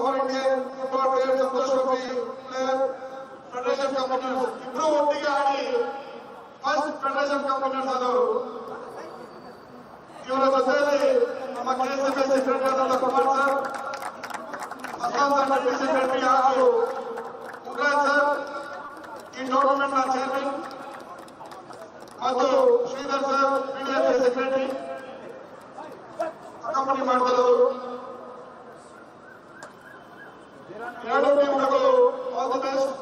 our Indian football players of the trophy Federation Commissioners. Improve ಒಟ್ಟಿಗೆ ಆಡಿ first federation commissioners ಆದವರು ಇವರ ಜೊತೆಯಲ್ಲಿ ನಮ್ಮ KSFA ಸೆಕ್ರೆಟರಿ ಆದ ಕುಮಾರ್ ಸರ್, ಅಸ್ಸಾಂ ಸೆಕ್ರೆಟರಿ ಹಾಗೂ ಮುಖರಾಜ್ ಸರ್, ಈ ಟೂರ್ನಮೆಂಟ್ ನ ಚೇರ್ಮನ್ ಮತ್ತು Shridhar sir PDFA secretary accompany ಮಾಡಿದವರು ಎರಡು ಟೀಮ್ಗಳು all the best.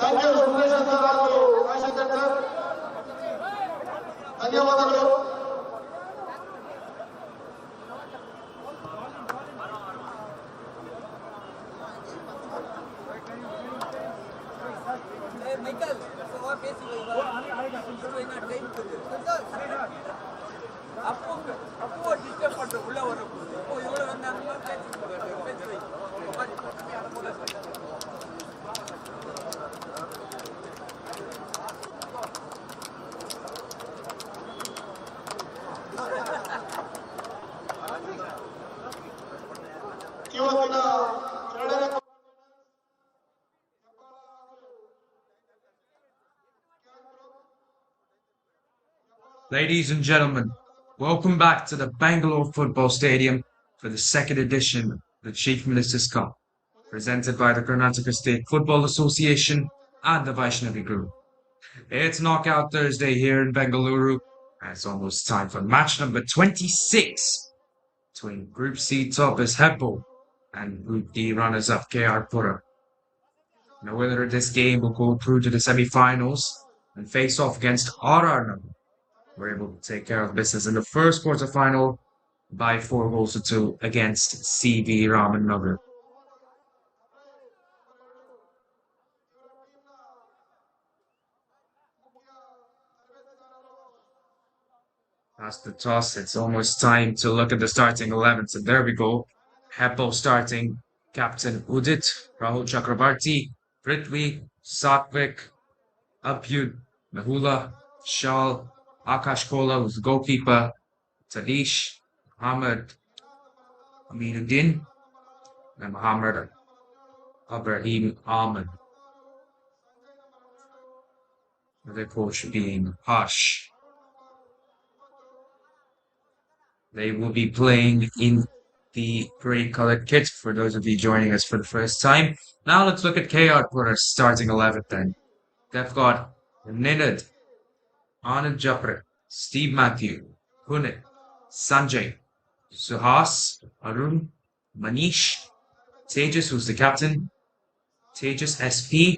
Thank you, Suresh sir ಹಾಗೂ ರಾಜಶೇಖರ್ ಸರ್, ಧನ್ಯವಾದಗಳು. Ladies and gentlemen, welcome back to the Bangalore Football Stadium for the second edition of the Chief Minister's Cup, presented by the Karnataka State Football Association and the Vaishnavi Group. It's Knockout Thursday here in Bengaluru, and it's almost time for match number 26 between Group C toppers Hebbal and Group D runners-up Pura. Now, whether this game will go through to the semi-finals and face off against RR number, were able to take care of business in the first quarter-final by 4-2 against CV Raman Nagar. That's the toss. It's almost time to look at the starting 11. So there we go. Hebbal starting. Captain Udit, Rahul Chakrabarti, Prithvi, Satvik, Abhyud, Mehula, Shal, Akash Kola was the goalkeeper, Tadish, Muhammad Aminuddin, and Muhammad Ibrahim Ahmed. The coach being Hush. They will be playing in the grey colored kit for those of you joining us for the first time. Now let's look at KR Pura's starting 11 then. They've got Ninad, Anand Japre, Steve Matthew, Punit, Sanjay, Suhas, Arun, Manish, Tejas, who's the captain, Tejas SP,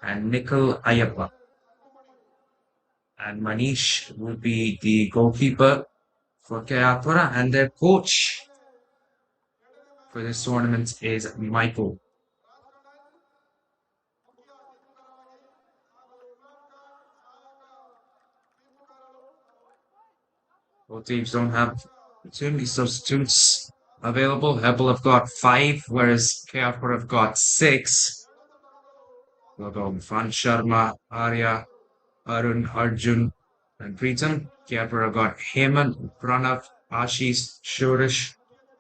and Nikhil Ayappa. And Manish will be the goalkeeper for KR Pura, and their coach for this tournament is Michael. Both teams don't have Too many substitutes available. Hebbal have got 5, whereas Pura have got 6. We'll go Fan Sharma, Arya, Arun, Arjun, and Preetham. Pura got Hemant, Pranav, Ashish, Shurish,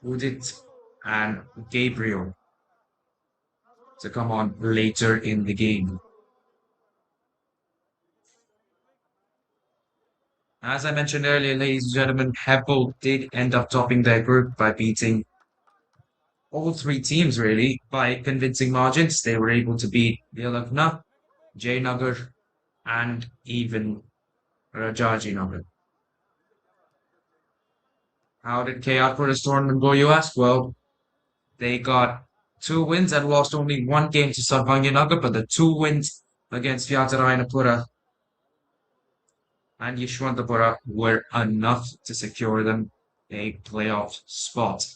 Udit, and Gabriel to come on later in the game. As I mentioned earlier, ladies and gentlemen, Hebbal did end up topping their group by beating all 3 teams really by convincing margins. They were able to beat Yelagna, Jaynagar, and even Rajajinagar. How did Pura's tournament go, you ask? Well, they got 2 wins and lost only 1 game to Sarvanganagar, but the 2 wins against Pura and Yeshwantapura were enough to secure them a playoff spot.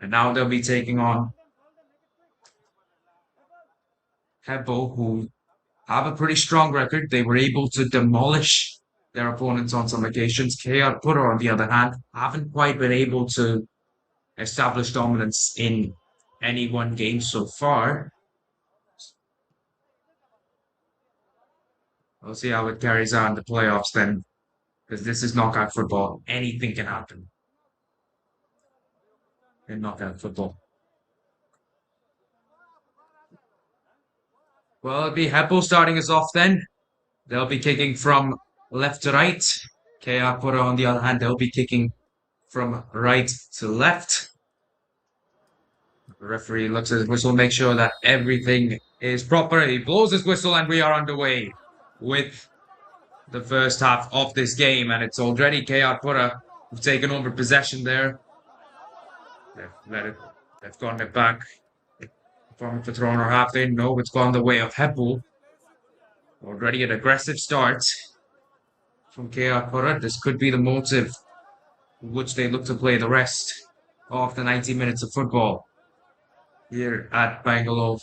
And now they'll be taking on Hebbal, who have a pretty strong record. They were able to demolish their opponents on some occasions. Pura, on the other hand, haven't quite been able to establish dominance in any one game so far. We'll see how it carries on in the playoffs then, because this is knockout football. Anything can happen in knockout football. Well, it'll be Hebbal starting us off then. They'll be kicking from left to right. Pura, on the other hand, they'll be kicking from right to left. The referee looks at his whistle, makes sure that everything is proper. He blows his whistle and we are underway with the first half of this game. And it's already Pura who've taken over possession there. They've gotten it back. From the thrown or half in. No, it's gone the way of Hebbal. Already an aggressive start from Pura. This could be the motive which they look to play the rest of the 90 minutes of football here at Bangalore.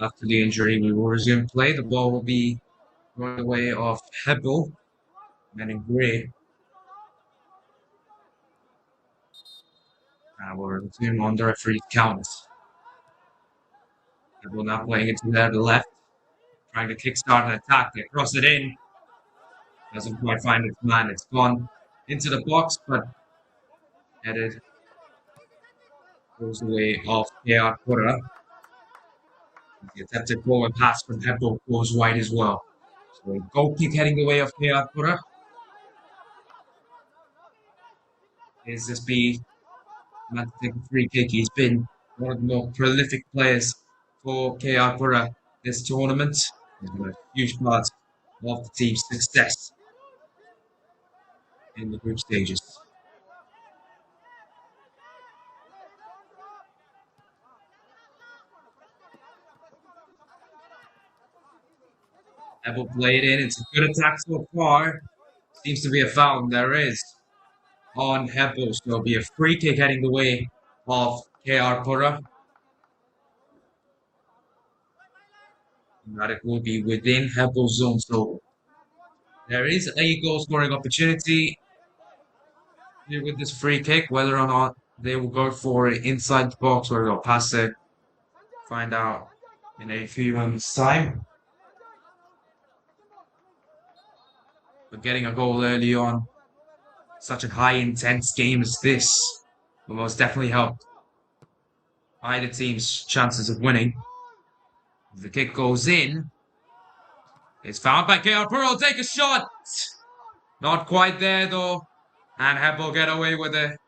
After the injury, we will resume play. The ball will be going the way of Hebbal, men in grey. We're resume on the referee count. Hebbal now playing it to the left, trying to kickstart an attack. They cross it in. Doesn't quite find its man. It's gone into the box, but headed goes the way of Pura. The attempted forward pass from Hebbal goes wide as well. So a goal kick heading the way of Pura. Is this be meant to take a free kick? He's been one of the more prolific players for Pura this tournament. He's been a huge part of the team's success in the group stages. Hebbal played in. It's a good attack so far. Seems to be a foul. There is on Hebbal. So it'll be a free kick heading the way of KR Pura. That it will be within Hebbal's zone. So there is a goal scoring opportunity here with this free kick. Whether or not they will go for it inside the box or they'll pass it, find out in a few moments' time. But getting a goal early on such a high intense game as this will most definitely help either team's chances of winning. If the kick goes in, it's found by KR Pura. Take a shot. Not quite there though. And Hebbal get away with it.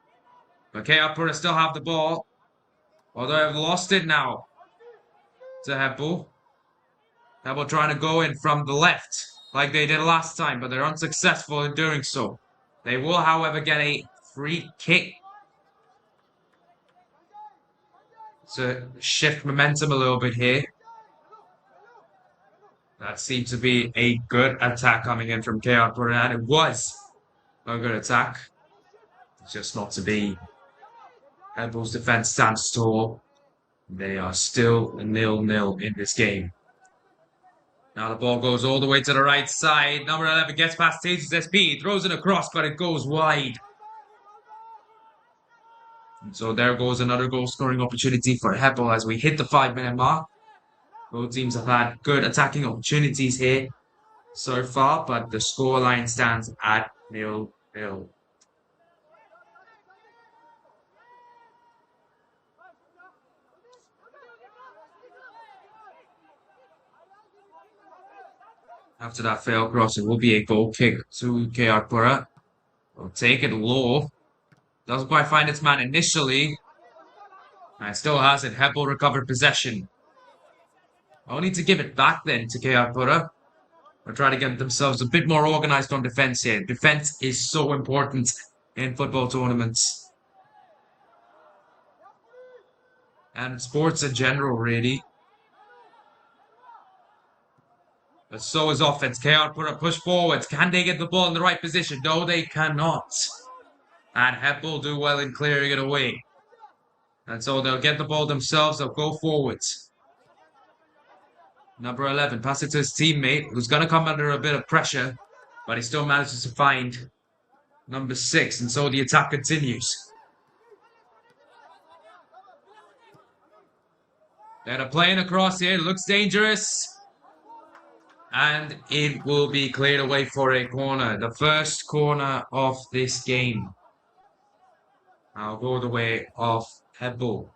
But KR Pura still have the ball. Although I've lost it now to Hebbal. Hebbal trying to go in from the left like they did last time, but they're unsuccessful in doing so. They will, however, get a free kick to shift momentum a little bit here. That seemed to be a good attack coming in from KR Pura, and it was a good attack. It's just not to be. Hebbel's defense stands tall. They are still 0-0 in this game. Now the ball goes all the way to the right side. Number 11 gets past Taser's SP, throws it across, but it goes wide. And so there goes another goal-scoring opportunity for Hebbal as we hit the 5-minute mark. Both teams have had good attacking opportunities here so far, but the scoreline stands at 0-0. After that failed cross, it will be a goal kick to KR Pura. Will take it low. Doesn't quite find its man initially. And still has it. Hebbal recovered possession. Only to give it back then to KR Pura. They're trying to get themselves a bit more organized on defense here. Defense is so important in football tournaments. And sports in general, really. But so is offense. KR Pura push forwards. Can they get the ball in the right position? No, they cannot. And Hebbal do well in clearing it away. And so they'll get the ball themselves. They'll go forwards. Number 11, pass it to his teammate, who's going to come under a bit of pressure. But he still manages to find number 6. And so the attack continues. They're playing across here. Looks dangerous. And it will be cleared away for a corner. The first corner of this game. I'll go the way of Hebbal.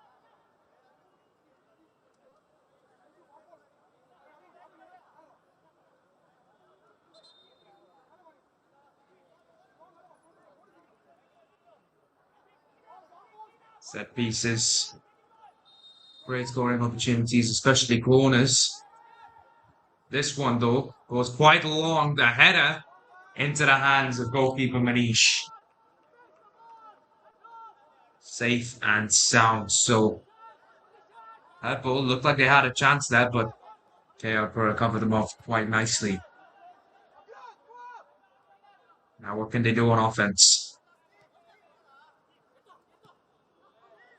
Set pieces. Great scoring opportunities, especially corners. This one, though, goes quite long. The header into the hands of goalkeeper Manish. Safe and sound. So, Hebbal looked like they had a chance there, but KR Pura covered them off quite nicely. Now, what can they do on offense?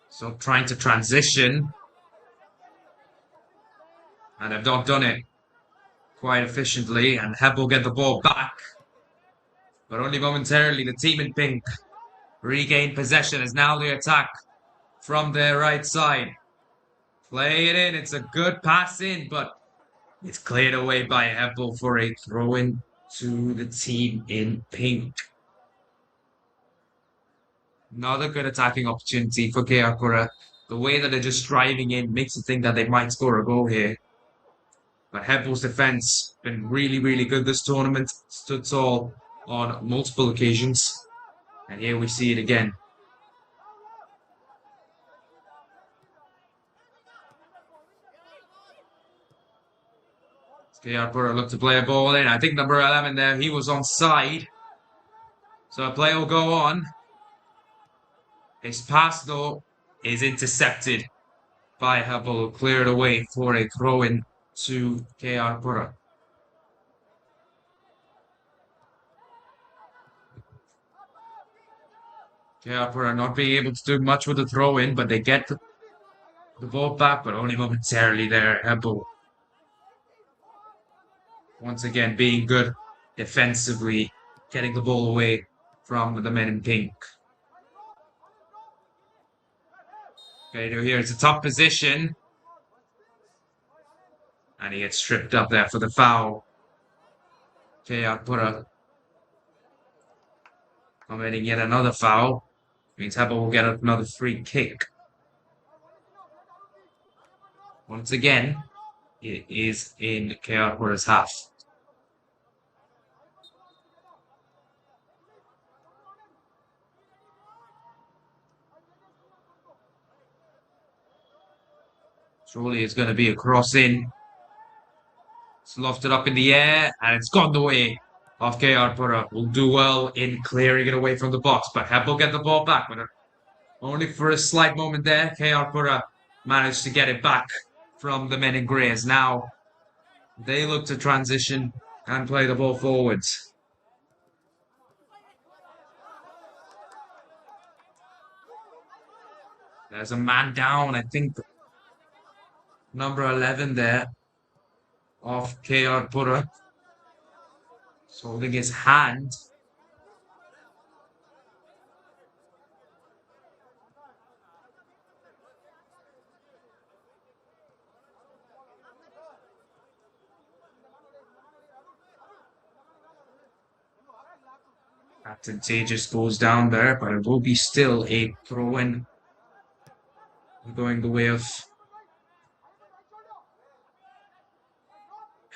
So, trying to transition. And they've not done it quite efficiently. And Hebbal get the ball back. But only momentarily. The team in pink regain possession as now the attack from their right side. Play it in. It's a good pass in, but it's cleared away by Hebbal for a throw-in to the team in pink. Another good attacking opportunity for KR Pura. The way that they're just driving in makes you think that they might score a goal here. But Hebbal's defense been really, really good this tournament. Stood tall on multiple occasions. And here we see it again. KR Pura looked to play a ball in. I think number 11 there, he was onside. So a play will go on. His pass, though, is intercepted by Hebbal, who cleared away for a throw-in to KR Pura. KR Pura not being able to do much with the throw-in, but they get the ball back, but only momentarily there. Hebbal once again being good defensively, getting the ball away from the men in pink. Okay, here it's a tough position. And he gets stripped up there for the foul. KR Pura committing yet another foul. Means Hebbal will get another free kick. Once again, it is in KR Pura's half. Surely it's going to be a cross in. It's lofted up in the air and it's gone the way of KR Pura. Will do well in clearing it away from the box, but Hebbal will get the ball back. But only for a slight moment there, KR Pura managed to get it back from the men in grey, as now they look to transition and play the ball forwards. There's a man down, I think number 11 there of KR Pura. He's holding his hand. Captain Tejas goes down there, but it will be still a throw-in going the way of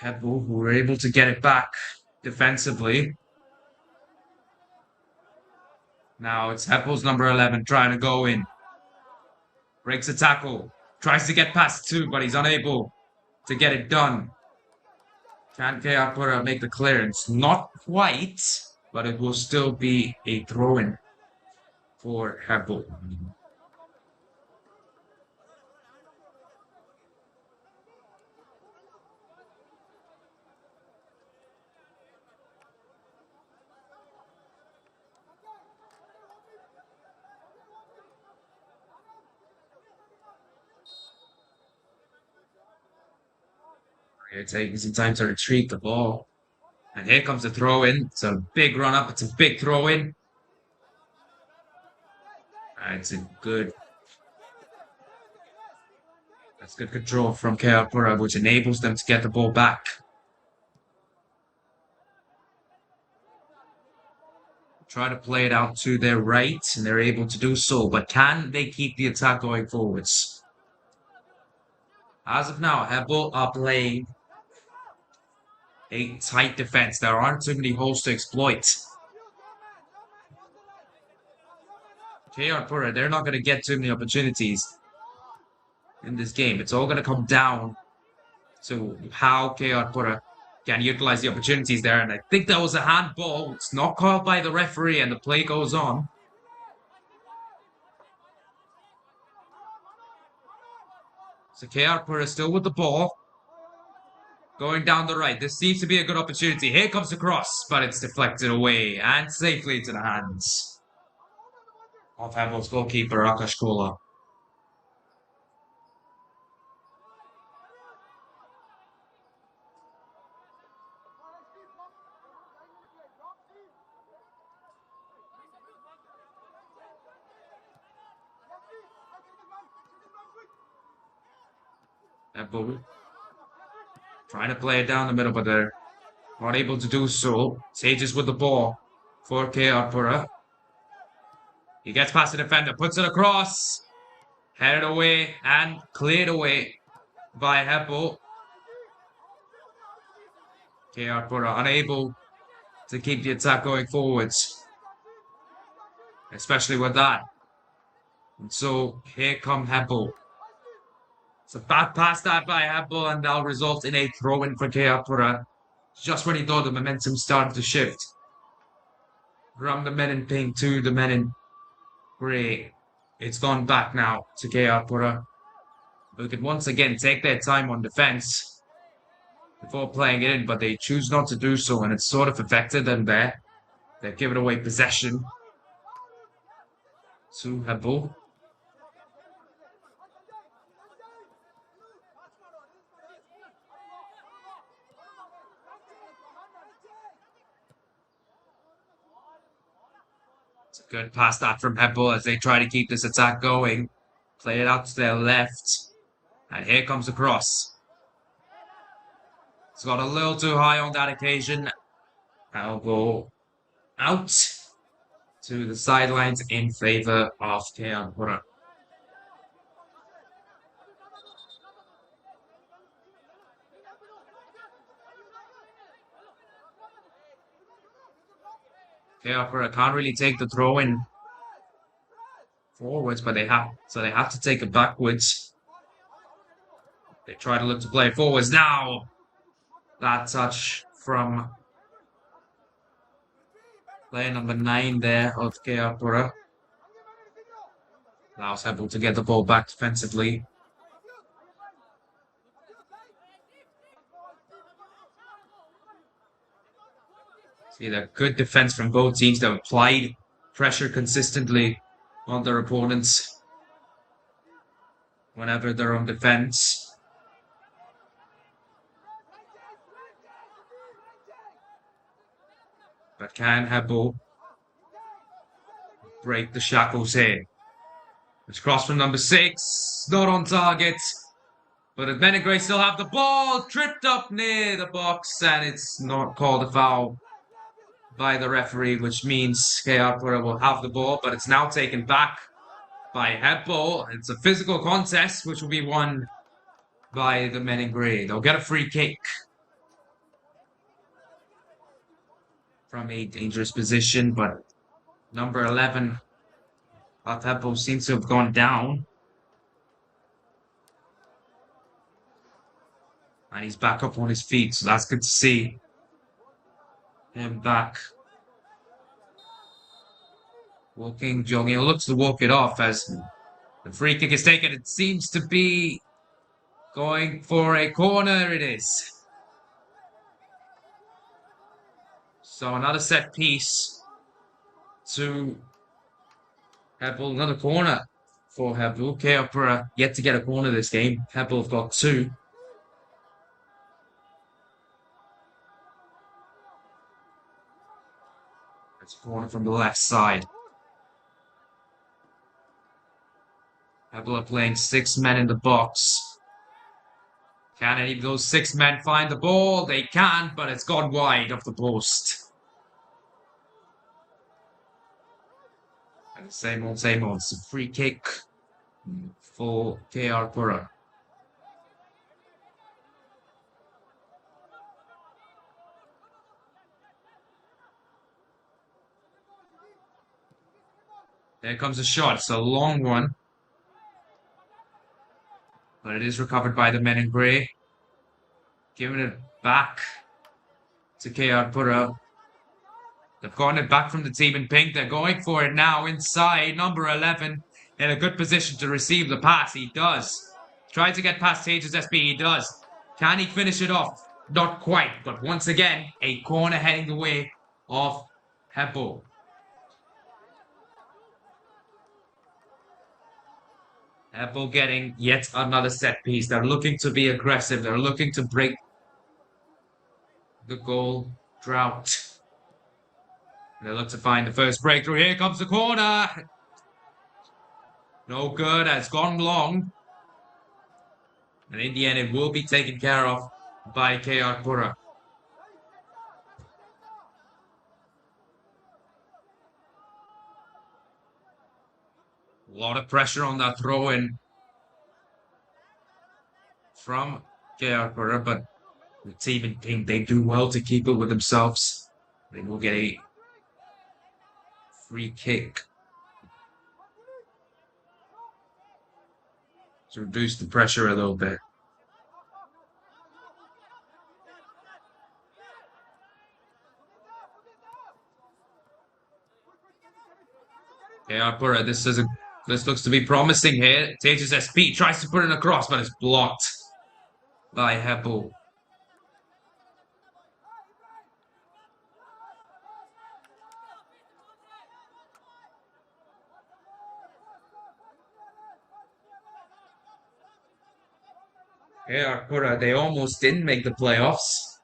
Hebbal, who were able to get it back defensively. Now it's Hebbal's number 11 trying to go in. Breaks a tackle. Tries to get past two, but he's unable to get it done. Can KR Pura make the clearance? Not quite, but it will still be a throw-in for Hebbal. It's taking some time to retrieve the ball. And here comes the throw-in. It's a big run-up. It's a big throw-in. It's a good... That's good control from KR Pura, which enables them to get the ball back. Try to play it out to their right, and they're able to do so. But can they keep the attack going forwards? As of now, Hebbal are playing a tight defense. There aren't too many holes to exploit. KR Pura, they're not going to get too many opportunities in this game. It's all going to come down to how KR Pura can utilize the opportunities there. And I think that was a handball. It's not called by the referee, and the play goes on. So KR Pura still with the ball. Going down the right. This seems to be a good opportunity. Here comes the cross, but it's deflected away and safely into the hands of Hebbal's goalkeeper, Akash Kola. Hebbal trying to play it down the middle, but they're not able to do so. Tejas with the ball for KR Pura. He gets past the defender, puts it across, headed away and cleared away by Hebbal. KR Pura unable to keep the attack going forwards, especially with that. And so here come Hebbal It's a bad pass that by Hebbal, and that'll result in a throw-in for Pura. Just when he thought the momentum started to shift from the men in pink to the men in grey. It's gone back now to Pura, who can once again take their time on defense before playing it in, but they choose not to do so, and it's sort of affected them there. They've given away possession to Hebbal. It's a good pass that from Hebbal as they try to keep this attack going. Play it out to their left. And here comes the cross. It's got a little too high on that occasion. I'll go out to the sidelines in favour of Pura. Pura can't really take the throw in forwards, but they have to take it backwards. They try to look to play forwards now. That touch from player number 9 there of Pura allows Hebbal to get the ball back defensively. See that good defense from both teams. They've applied pressure consistently on their opponents whenever they're on defense. But can Hebbal break the shackles here? It's cross from number 6, not on target. But men in grey still have the ball, tripped up near the box, and it's not called a foul by the referee, which means Pura will have the ball, but it's now taken back by Hebbal. It's a physical contest, which will be won by the men in grey. They'll get a free kick from a dangerous position, but number 11 of Hebbal seems to have gone down. And he's back up on his feet, so that's good to see him back. Walking, jogging, he looks to walk it off as the free kick is taken. It seems to be going for a corner, it is. So another set piece to Hebbal, another corner for Hebbal. Pura yet to get a corner this game. Hebbal have got 2. It's a corner from the left side. Hebbal are playing 6 men in the box. Can any of those 6 men find the ball? They can, but it's gone wide of the post. And the same old, same old. It's a free kick for Pura. There comes a shot. It's a long one. But it is recovered by the men in grey. Giving it back to Pura. They've gotten it back from the team in pink. They're going for it now inside. Number 11 in a good position to receive the pass. He does. Tries to get past HSSB. He does. Can he finish it off? Not quite. But once again, a corner heading the way of Hebbal. Hebbal getting yet another set piece. They're looking to be aggressive. They're looking to break the goal drought. They look to find the first breakthrough. Here comes the corner. No good. It's gone long. And in the end, it will be taken care of by Pura. A lot of pressure on that throw-in from Pura, but the team in pink, they do well to keep it with themselves. They will get a free kick. to reduce the pressure a little bit. Yeah, Pura, this looks to be promising here. Tejas SP tries to put it across, but it's blocked by Hebbal. Yeah, Pura, they almost didn't make the playoffs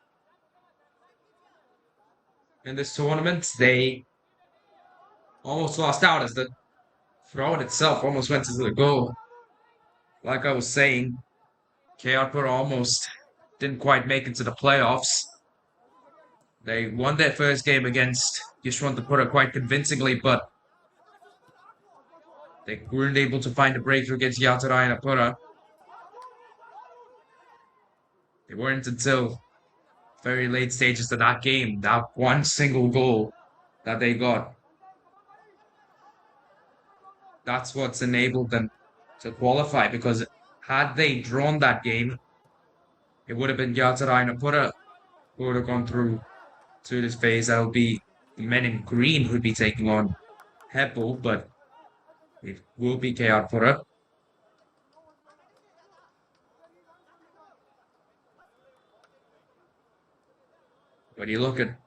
in this tournament. They almost lost out as the throw itself almost went into the goal. Like I was saying, KR Pura almost didn't quite make it to the playoffs. They won their first game against Yeshwanthapura quite convincingly, but they weren't able to find a breakthrough against Yatarayana. It weren't until very late stages of that game, that one single goal that they got. That's what's enabled them to qualify, because had they drawn that game, it would have been Yatarayana who would have gone through to this phase. That'll be the men in green who'd be taking on Hebbal, but it will be KR Pura. When you look at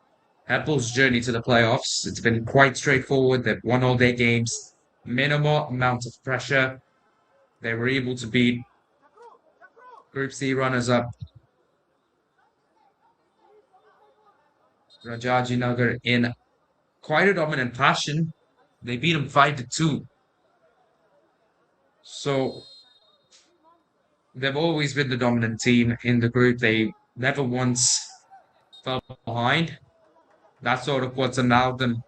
Hebbal's journey to the playoffs, it's been quite straightforward. They've won all their games, minimal amount of pressure. They were able to beat Group C runners-up Rajajinagar in quite a dominant fashion. They beat them 5-2. So they've always been the dominant team in the group. They never once fell behind. That's sort of what's allowed them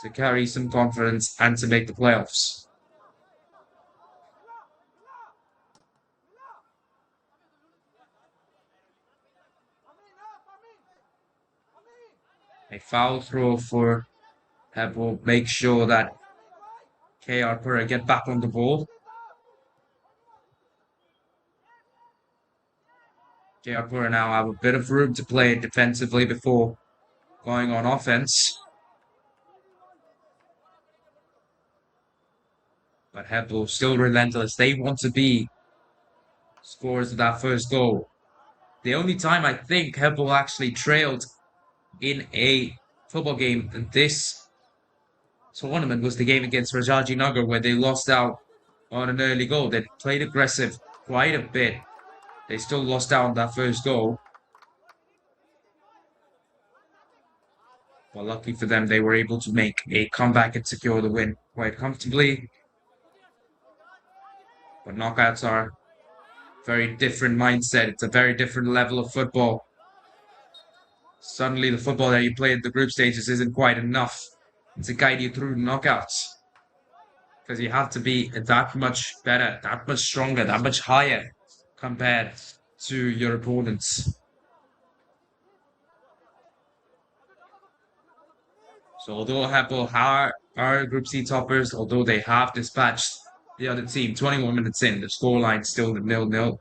to carry some confidence and to make the playoffs. A foul throw for Hebbal, make sure that KR Pura get back on the ball. KR Pura now have a bit of room to play defensively before going on offense. But Hebbal still relentless. They want to be scorers of that first goal. The only time I think Hebbal actually trailed in a football game in this tournament was the game against Rajajinagar, where they lost out on an early goal. They played aggressive quite a bit. They still lost out on that first goal. Well, lucky for them, they were able to make a comeback and secure the win quite comfortably. But knockouts are a very different mindset. It's a very different level of football. Suddenly, the football that you play in the group stages isn't quite enough to guide you through knockouts, because you have to be that much better, that much stronger, that much higher compared to your opponents. So although Hebbal are Group C toppers, although they have dispatched the other team 21 minutes in, the scoreline still 0-0.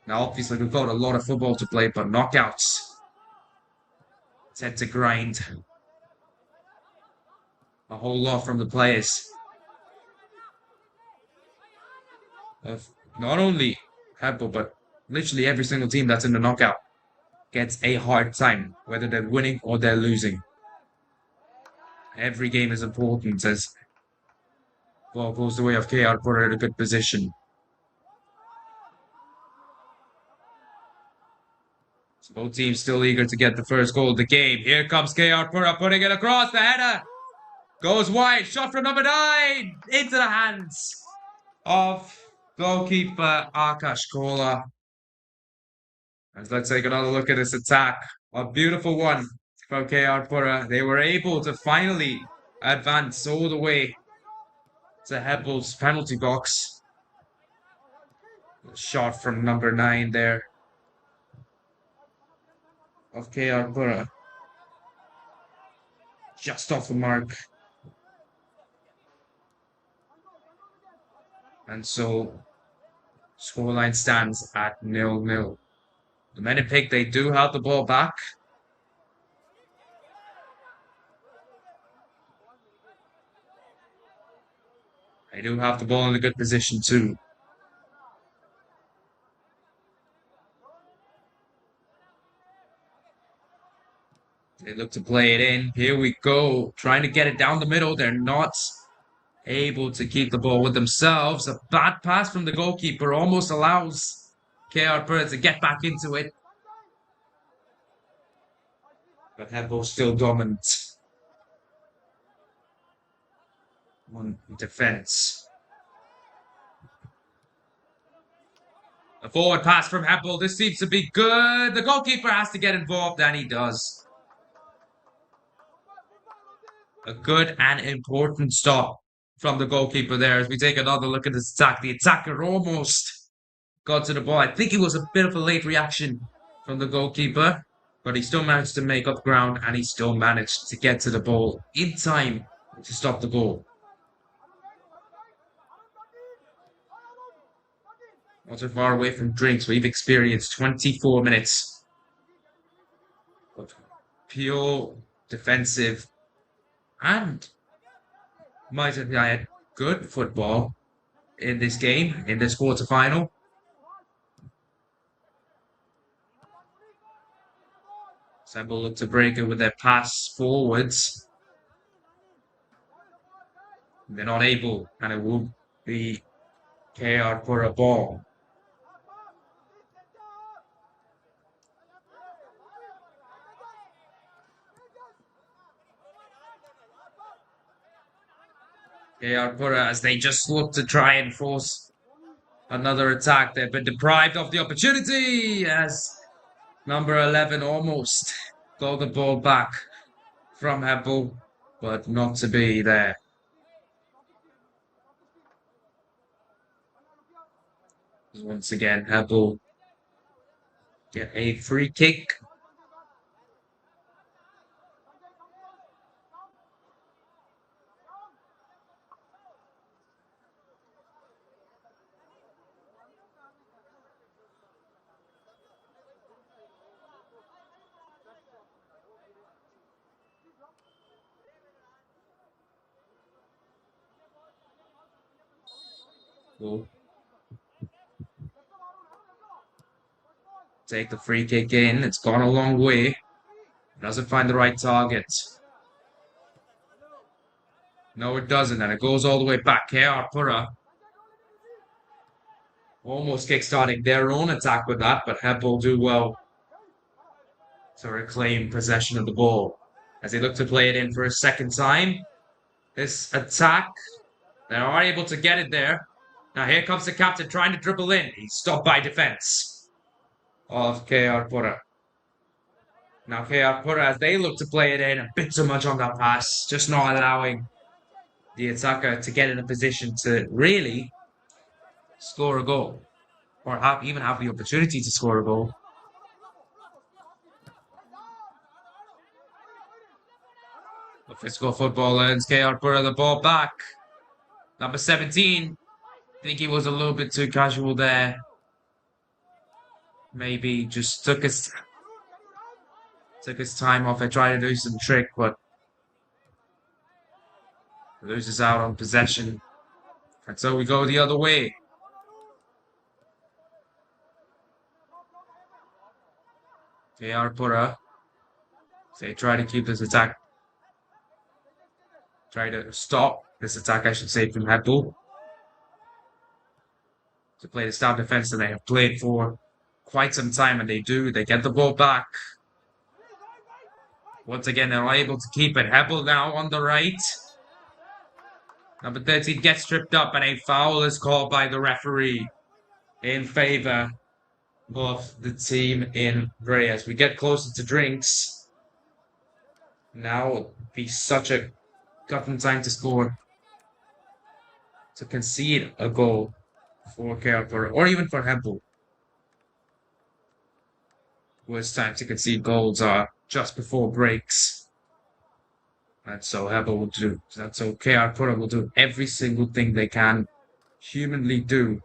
Now, obviously, we've got a lot of football to play, but knockouts tend to grind a whole lot from the players of not only Hebbal, but literally every single team that's in the knockout gets a hard time, whether they're winning or they're losing. Every game is important as ball goes the way of KR Pura in a good position. So both teams still eager to get the first goal of the game. Here comes KR Pura putting it across. The header goes wide. Shot from number 9 into the hands of goalkeeper Akash Kola. And let's take another look at this attack. A beautiful one from KR Pura. They were able to finally advance all the way to Hebbal's penalty box. Shot from number 9 there of KR Pura. Just off the mark. And so scoreline stands at 0-0. The men in pink, they do have the ball back. They do have the ball in a good position too. They look to play it in. Here we go. Trying to get it down the middle. They're not able to keep the ball with themselves. A bad pass from the goalkeeper almost allows Pura to get back into it. But Hebbal still dominant on defense. A forward pass from Hebbal. This seems to be good. The goalkeeper has to get involved, and he does. A good and important stop from the goalkeeper there. As we take another look at this attack, the attacker almost got to the ball. I think it was a bit of a late reaction from the goalkeeper, but he still managed to make up ground, and he still managed to get to the ball in time to stop the goal. Not so far away from drinks. We've experienced 24 minutes of pure defensive and might have had good football in this game, in this quarterfinal. Assembly look to break it with their pass forwards. They're not able, and it will be KR for a ball. Pura, as they just look to try and force another attack. They've been deprived of the opportunity as number 11 almost got the ball back from Hebbal, but not to be there. Once again, Hebbal get a free kick. Cool. Take the free kick in. It's gone a long way. Doesn't find the right target. No, it doesn't, and it goes all the way back. Pura almost kickstarting their own attack with that, but Hebbal do well to reclaim possession of the ball as they look to play it in for a second time. This attack, they are able to get it there. Now here comes the captain trying to dribble in. He's stopped by defense of Pura. Now Pura, as they look to play it in, a bit too much on that pass, just not allowing the attacker to get in a position to really score a goal, or even have the opportunity to score a goal. The physical football earns Pura the ball back. Number 17, I think he was a little bit too casual there. Maybe just took his time off and tried to do some trick, but loses out on possession. And so we go the other way. Pura, they try to keep this attack. Try to stop this attack, I should say, from Hebbal. To play the style defense that they have played for quite some time, and they do. They get the ball back. Once again, they're able to keep it. Hebbal now on the right. Number 13 gets tripped up, and a foul is called by the referee in favor of the team in grey. As we get closer to drinks, now would be such a gotten time to score, to concede a goal for Pura, or even for Hebbal. Worst time to concede goals are just before breaks. And so Hebbal will do. So Pura will do every single thing they can humanly do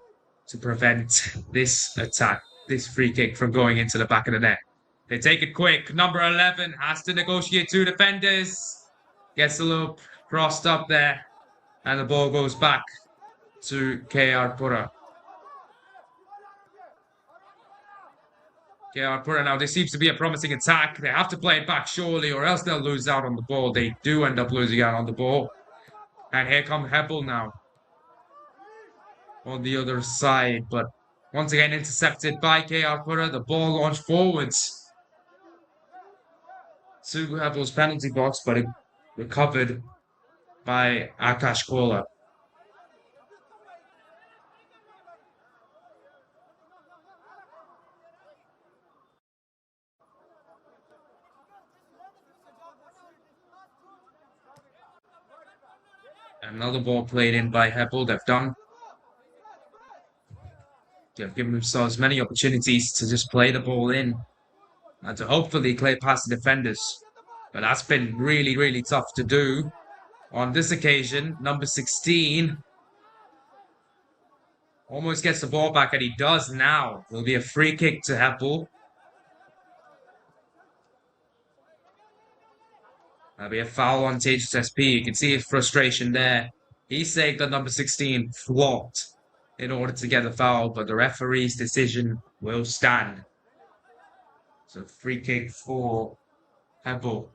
to prevent this attack, this free kick from going into the back of the net. They take it quick. Number 11 has to negotiate two defenders. Gets a little crossed up there. And the ball goes back to KR Pura. KR Pura now, this seems to be a promising attack. They have to play it back surely or else they'll lose out on the ball. They do end up losing out on the ball. And here comes Hebbal now on the other side. But once again intercepted by KR Pura. The ball launched forwards to Hebbal's penalty box, but it recovered by Akash Kola. Another ball played in by Hebbal. They've given themselves many opportunities to just play the ball in and to hopefully play past the defenders. But that's been really, really tough to do. On this occasion, number 16 almost gets the ball back, and he does now. It'll be a free kick to Hebbal. That'll be a foul on KSFA. You can see his frustration there. He's saying that number 16 flopped in order to get the foul, but the referee's decision will stand. So free kick for Hebbal.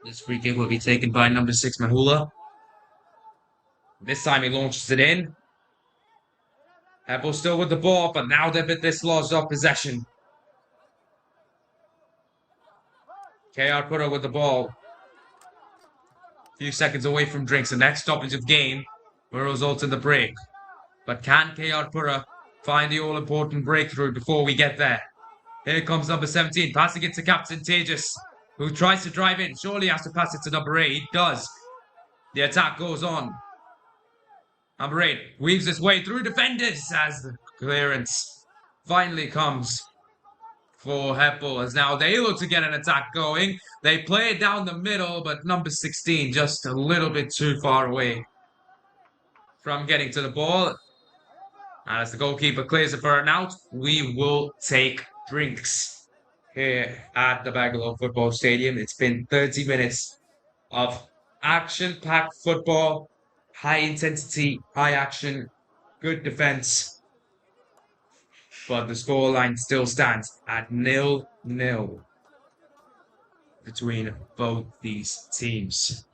This free kick will be taken by number 6 Mahula. This time he launches it in. Hebbal still with the ball, but now they've been dislodged of possession. KR Pura with the ball. A few seconds away from drinks. The next stoppage of game will result in the break. But can KR Pura find the all-important breakthrough before we get there? Here comes number 17, passing it to Captain Tejas, who tries to drive in. Surely has to pass it to number 8. He does. The attack goes on. Number 8 weaves his way through defenders as the clearance finally comes for Hebbal, as now they look to get an attack going. They play it down the middle, but number 16 just a little bit too far away from getting to the ball. And as the goalkeeper clears it for an out, we will take drinks here at the Bangalore Football Stadium. It's been 30 minutes of action-packed football, high intensity, high action, good defense. But the scoreline still stands at 0-0 between both these teams.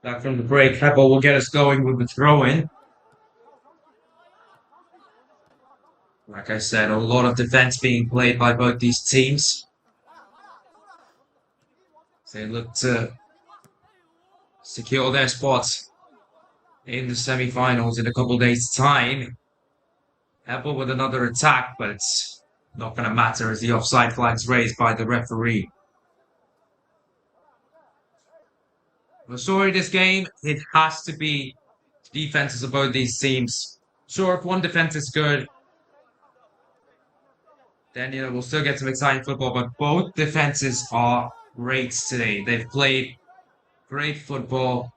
Back from the break, Hebbal will get us going with the throw-in. Like I said, a lot of defense being played by both these teams. They look to secure their spots in the semi-finals in a couple of days' time. Hebbal with another attack, but it's not going to matter as the offside flag's raised by the referee. The story of this game, it has to be defenses of both these teams. Sure, if one defense is good, then, we'll still get some exciting football, but both defenses are great today. They've played great football.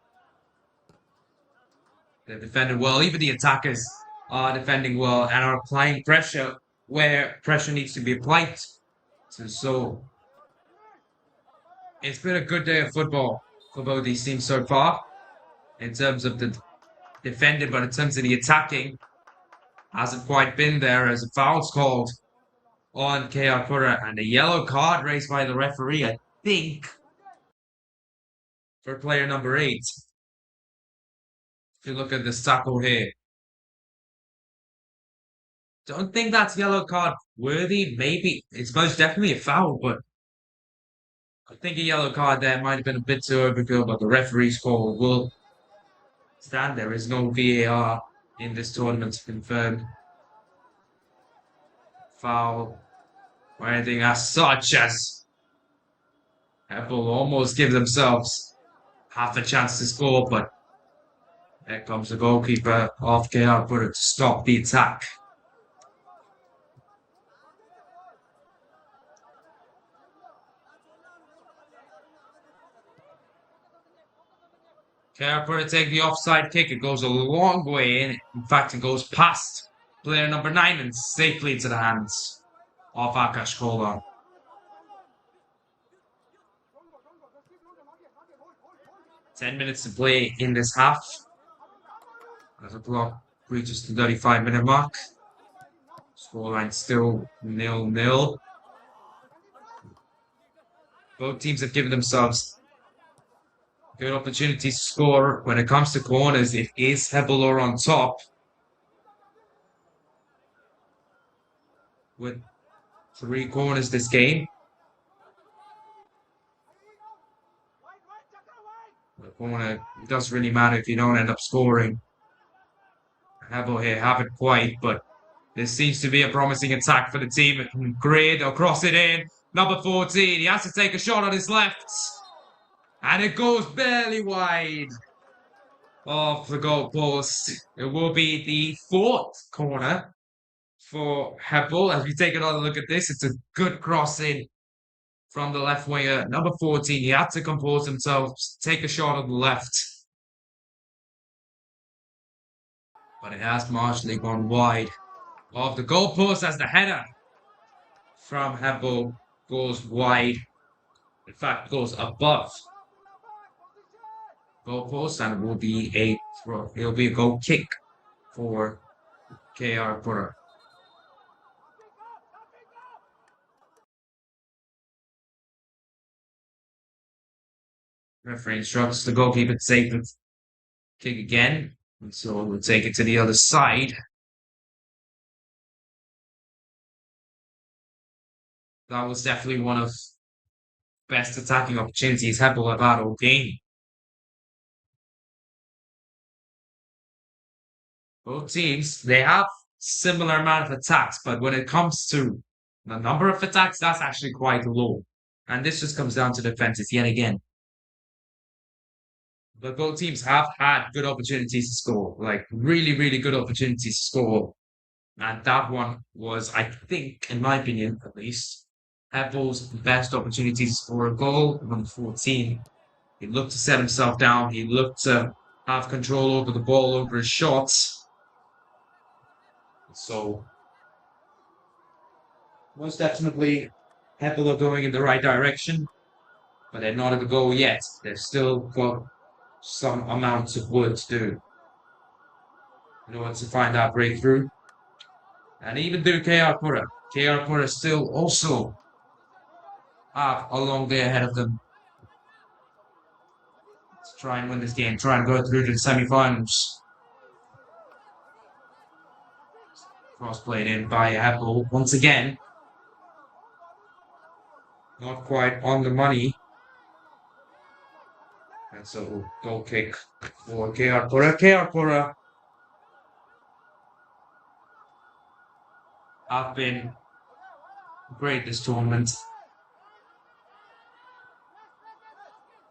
They've defended well. Even the attackers are defending well and are applying pressure where pressure needs to be applied. So it's been a good day of football for both these teams so far in terms of the defending, but in terms of the attacking, hasn't quite been there as a foul's called on KR Pura and a yellow card raised by the referee, I think, for player number 8. If you look at this tackle here. Don't think that's yellow card worthy. Maybe it's most definitely a foul, but I think a yellow card there might have been a bit too overkill, but the referee's call will stand. There is no VAR in this tournament confirmed. Foul or anything as such as Hebbal almost give themselves half a chance to score, but there comes the goalkeeper of KR Pura to stop the attack. KR Pura take the offside kick. It goes a long way in. In fact, it goes past player number 9 and safely into the hands of Akash Kolar. 10 minutes to play in this half. As the clock reaches the 35-minute mark. Scoreline still 0-0. Both teams have given themselves good opportunities to score. When it comes to corners, it is Hebbal on top with 3 corners this game. The corner, it doesn't really matter if you don't end up scoring. Hebbal here haven't quite, but this seems to be a promising attack for the team. Grid, they'll cross it in. Number 14, he has to take a shot on his left. And it goes barely wide of the goalpost. It will be the 4th corner for Hebbal. As we take another look at this, it's a good cross in from the left winger. Number 14, he had to compose himself, take a shot on the left. But it has marginally gone wide of the goalpost as the header from Hebbal goes wide. In fact, goes above goalpost, and it will be a throw. It'll be a goal kick for KR Pura. Referee instructs the goalkeeper to take the kick again, and so we'll take it to the other side. That was definitely one of best attacking opportunities Hebbal have had all game. Both teams, they have similar amount of attacks, but when it comes to the number of attacks, that's actually quite low. And this just comes down to defenses yet again. But both teams have had good opportunities to score, like really, really good opportunities to score. And that one was, I think, in my opinion at least, Hebbel's best opportunity to score a goal. Number 14. He looked to set himself down. He looked to have control over the ball, over his shots. So, most definitely, Hebbal are going in the right direction. But they're not at the goal yet. They've still got some amounts of work to do in order to find that breakthrough. And even do KR Pura still also have a long day ahead of them to try and win this game, try and go through to the semi-finals. Cross played in by Hebbal once again. Not quite on the money. And so goal kick for KR Pura. KR Pura have been great this tournament.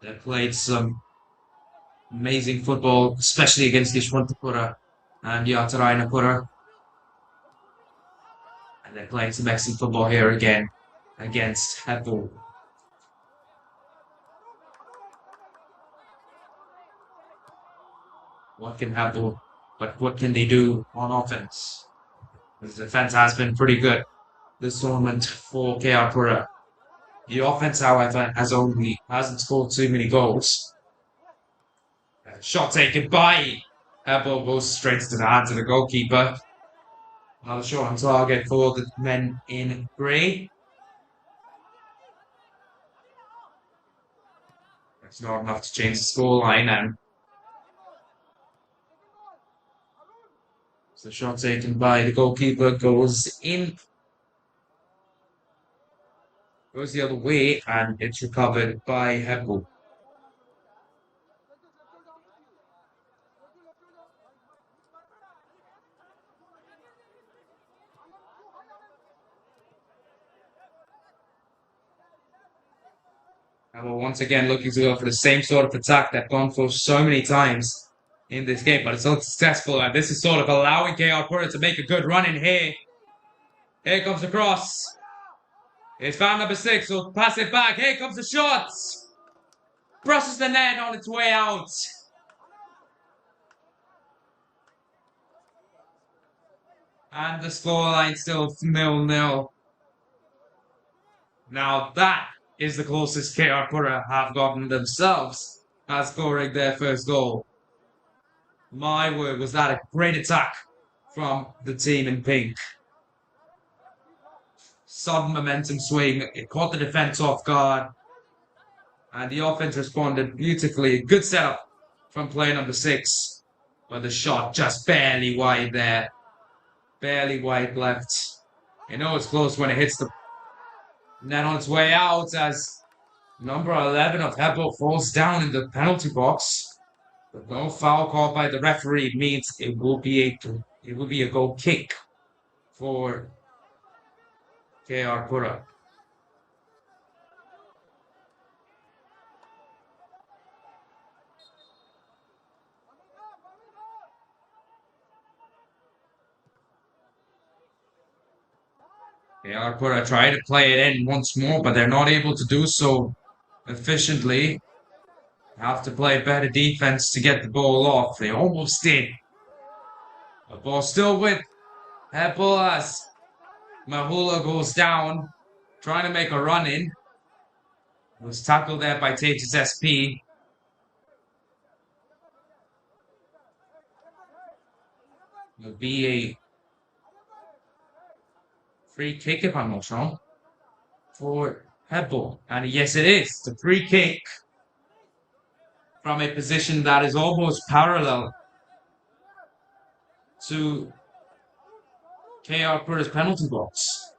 They played some amazing football, especially against Yeshwantapura and Yatarayanapura. And they're playing some excellent football here again against Hebbal. What can Hebbal, but what can they do on offense? The defense has been pretty good this tournament for KR Pura. The offense, however, hasn't scored too many goals. Shot taken by Hebbal goes straight to the hands of the goalkeeper. Another shot on target for the men in grey. That's not enough to change the scoreline, and so the shot taken by the goalkeeper goes in. Goes the other way, and it's recovered by Hebbal. Hebbal once again looking to go for the same sort of attack they've gone for so many times in this game, but it's unsuccessful, and this is sort of allowing KR Pura to make a good run in here. Here comes the cross. It's found number 6, will pass it back. Here comes the shot. Brushes the net on its way out. And the scoreline still 0-0. Now that is the closest KR Pura have gotten themselves as scoring their first goal. My word, was that a great attack from the team in pink. Sudden momentum swing, it caught the defense off guard, and the offense responded beautifully. Good setup from player number 6, but the shot just barely wide there. Barely wide left. You know it's close when it hits the net on its way out as number 11 of Hebbal falls down in the penalty box. But no foul called by the referee means it will be a goal kick for KR Pura. KR Pura try to play it in once more, but they're not able to do so efficiently. Have to play better defense to get the ball off. They almost did. The ball still with Hebbal as Mahula goes down, trying to make a run in. Was tackled there by Tejas SP. It'll be a free kick if I'm not wrong for Hebbal. And yes, it is. It's a free kick from a position that is almost parallel to KR Pura's penalty box.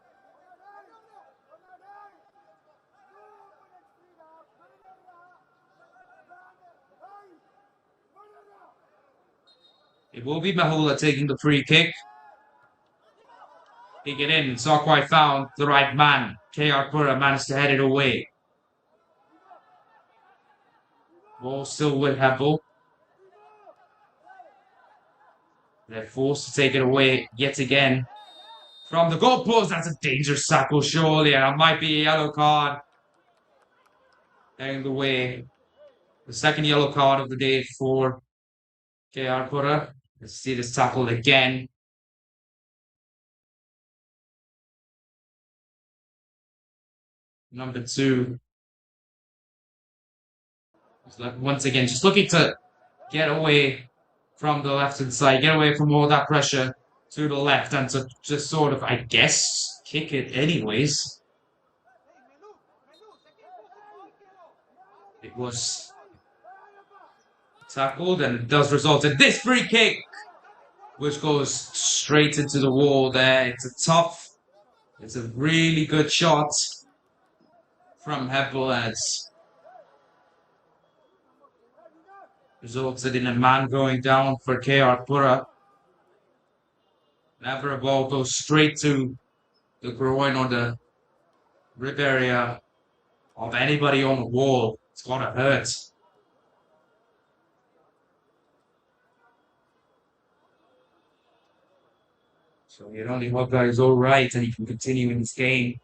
It will be Mahula taking the free kick. Kick it in. It's not quite found the right man. KR Pura managed to head it away. Ball still with Hebbal. They're forced to take it away yet again. From the goalpost, that's a dangerous tackle, surely, and it might be a yellow card. Heading the way. The second yellow card of the day for KR Pura. Let's see this tackle again. Number 2. Once again, just looking to get away from the left-hand side, get away from all that pressure to the left, and to just sort of, I guess, kick it anyways. It was tackled, and it does result in this free kick which goes straight into the wall there. It's a really good shot from Hebbal, as resulted in a man going down for KR Pura. Whenever a ball goes straight to the groin or the rib area of anybody on the wall, it's gonna hurt. So you only hope that he's all right and he can continue in this game.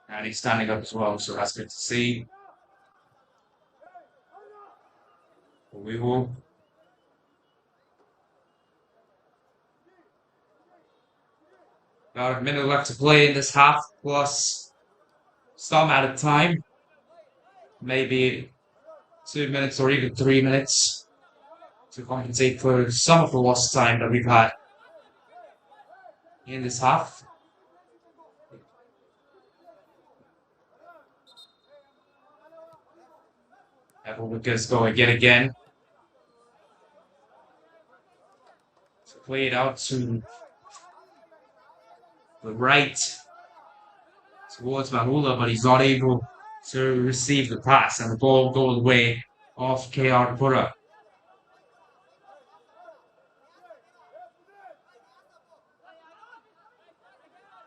And he's standing up as well, so that's good to see. We will. About a minute left to play in this half, plus some added time. Maybe 2 minutes or even 3 minutes to compensate for some of the lost time that we've had in this half. Hebbal gets going again. So play it out to the right towards Mahula, but he's not able to receive the pass, and the ball goes away off KR Pura.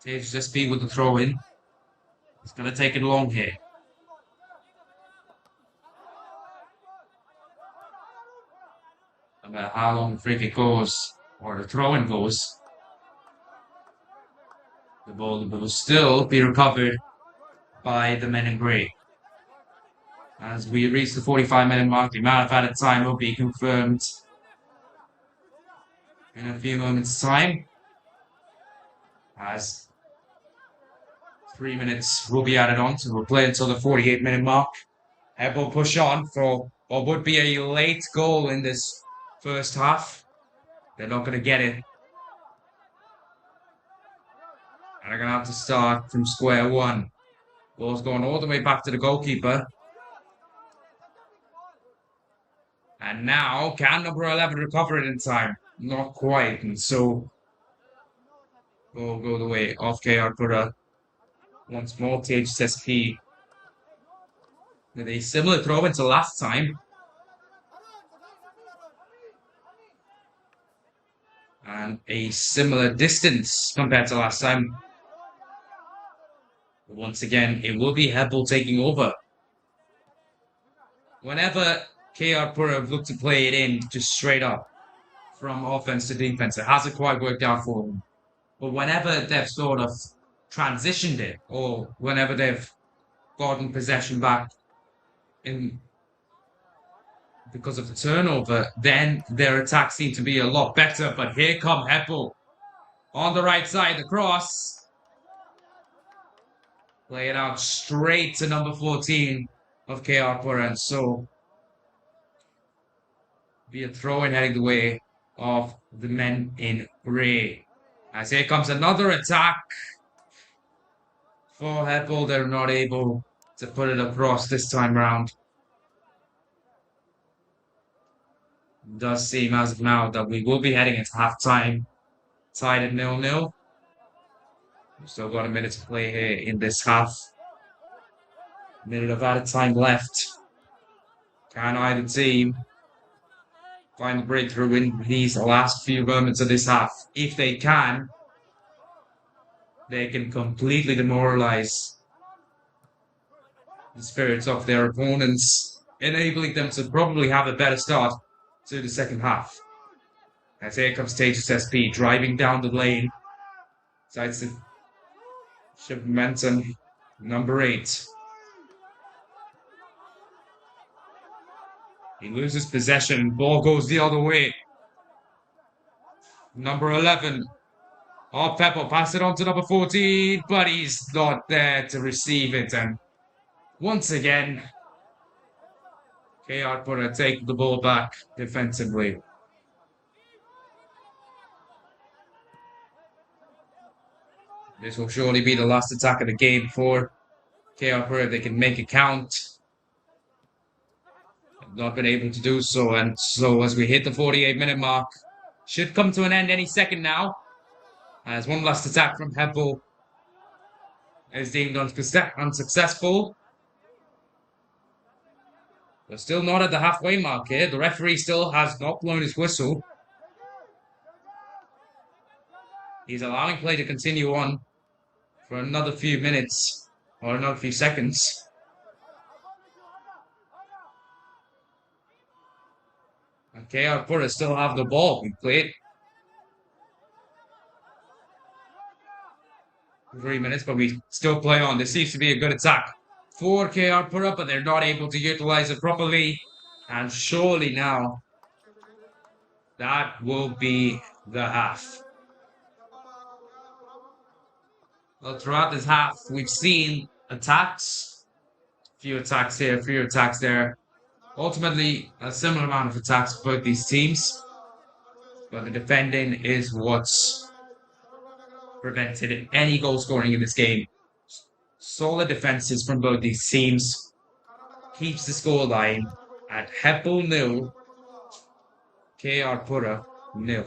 Taves just be with the throw in. He's going to take it long here. No matter how long the free kick goes or the throw in goes, the ball will still be recovered by the men in grey. As we reach the 45-minute mark, the amount of added time will be confirmed in a few moments' time, as 3 minutes will be added on, so we'll play until the 48-minute mark. Hebbal push on for what would be a late goal in this first half. They're not going to get it. And they're going to have to start from square one. Ball's going all the way back to the goalkeeper. And now, can number 11 recover it in time? Not quite. And so, ball go the way of KR Pura. Once more, KSFA with a similar throw into last time. And a similar distance compared to last time. Once again, it will be Hebbal taking over. Whenever KR Pura have looked to play it in just straight up from offense to defense, it hasn't quite worked out for them. But whenever they've sort of transitioned it, or whenever they've gotten possession back in because of the turnover, then their attacks seem to be a lot better. But here come Hebbal on the right side, the cross. Play it out straight to number 14 of KR Pura, and so be a throw-in heading the way of the men in grey. As here comes another attack for Hebbal. They're not able to put it across this time round. It does seem as of now that we will be heading into half-time, tied at 0-0. We've still got a minute to play here in this half. Minute of added time left. Can either team find the breakthrough in these last few moments of this half? If they can completely demoralize the spirits of their opponents, enabling them to probably have a better start to the second half. As here comes KSFA driving down the lane. Sides the momentum, number 8. He loses possession, ball goes the other way. Number 11. Oh, Hebbal pass it on to number 14, but he's not there to receive it. And once again, KR Pura take the ball back defensively. This will surely be the last attack of the game for KR Pura, they can make it count. Not been able to do so, and so as we hit the 48-minute mark, should come to an end any second now, as one last attack from Hebbal is deemed unsuccessful. We're still not at the halfway mark here. The referee still has not blown his whistle. He's allowing play to continue on for another few minutes or another few seconds. And KR Pura still have the ball. We played 3 minutes, but we still play on. This seems to be a good attack for KR Pura, but they're not able to utilize it properly. And surely now, that will be the half. Well, throughout this half, we've seen attacks. A few attacks here, a few attacks there. Ultimately, a similar amount of attacks for both these teams. But the defending is what's prevented any goal scoring in this game. Solid defenses from both these teams keeps the scoreline at Hebbal 0, KR Pura 0.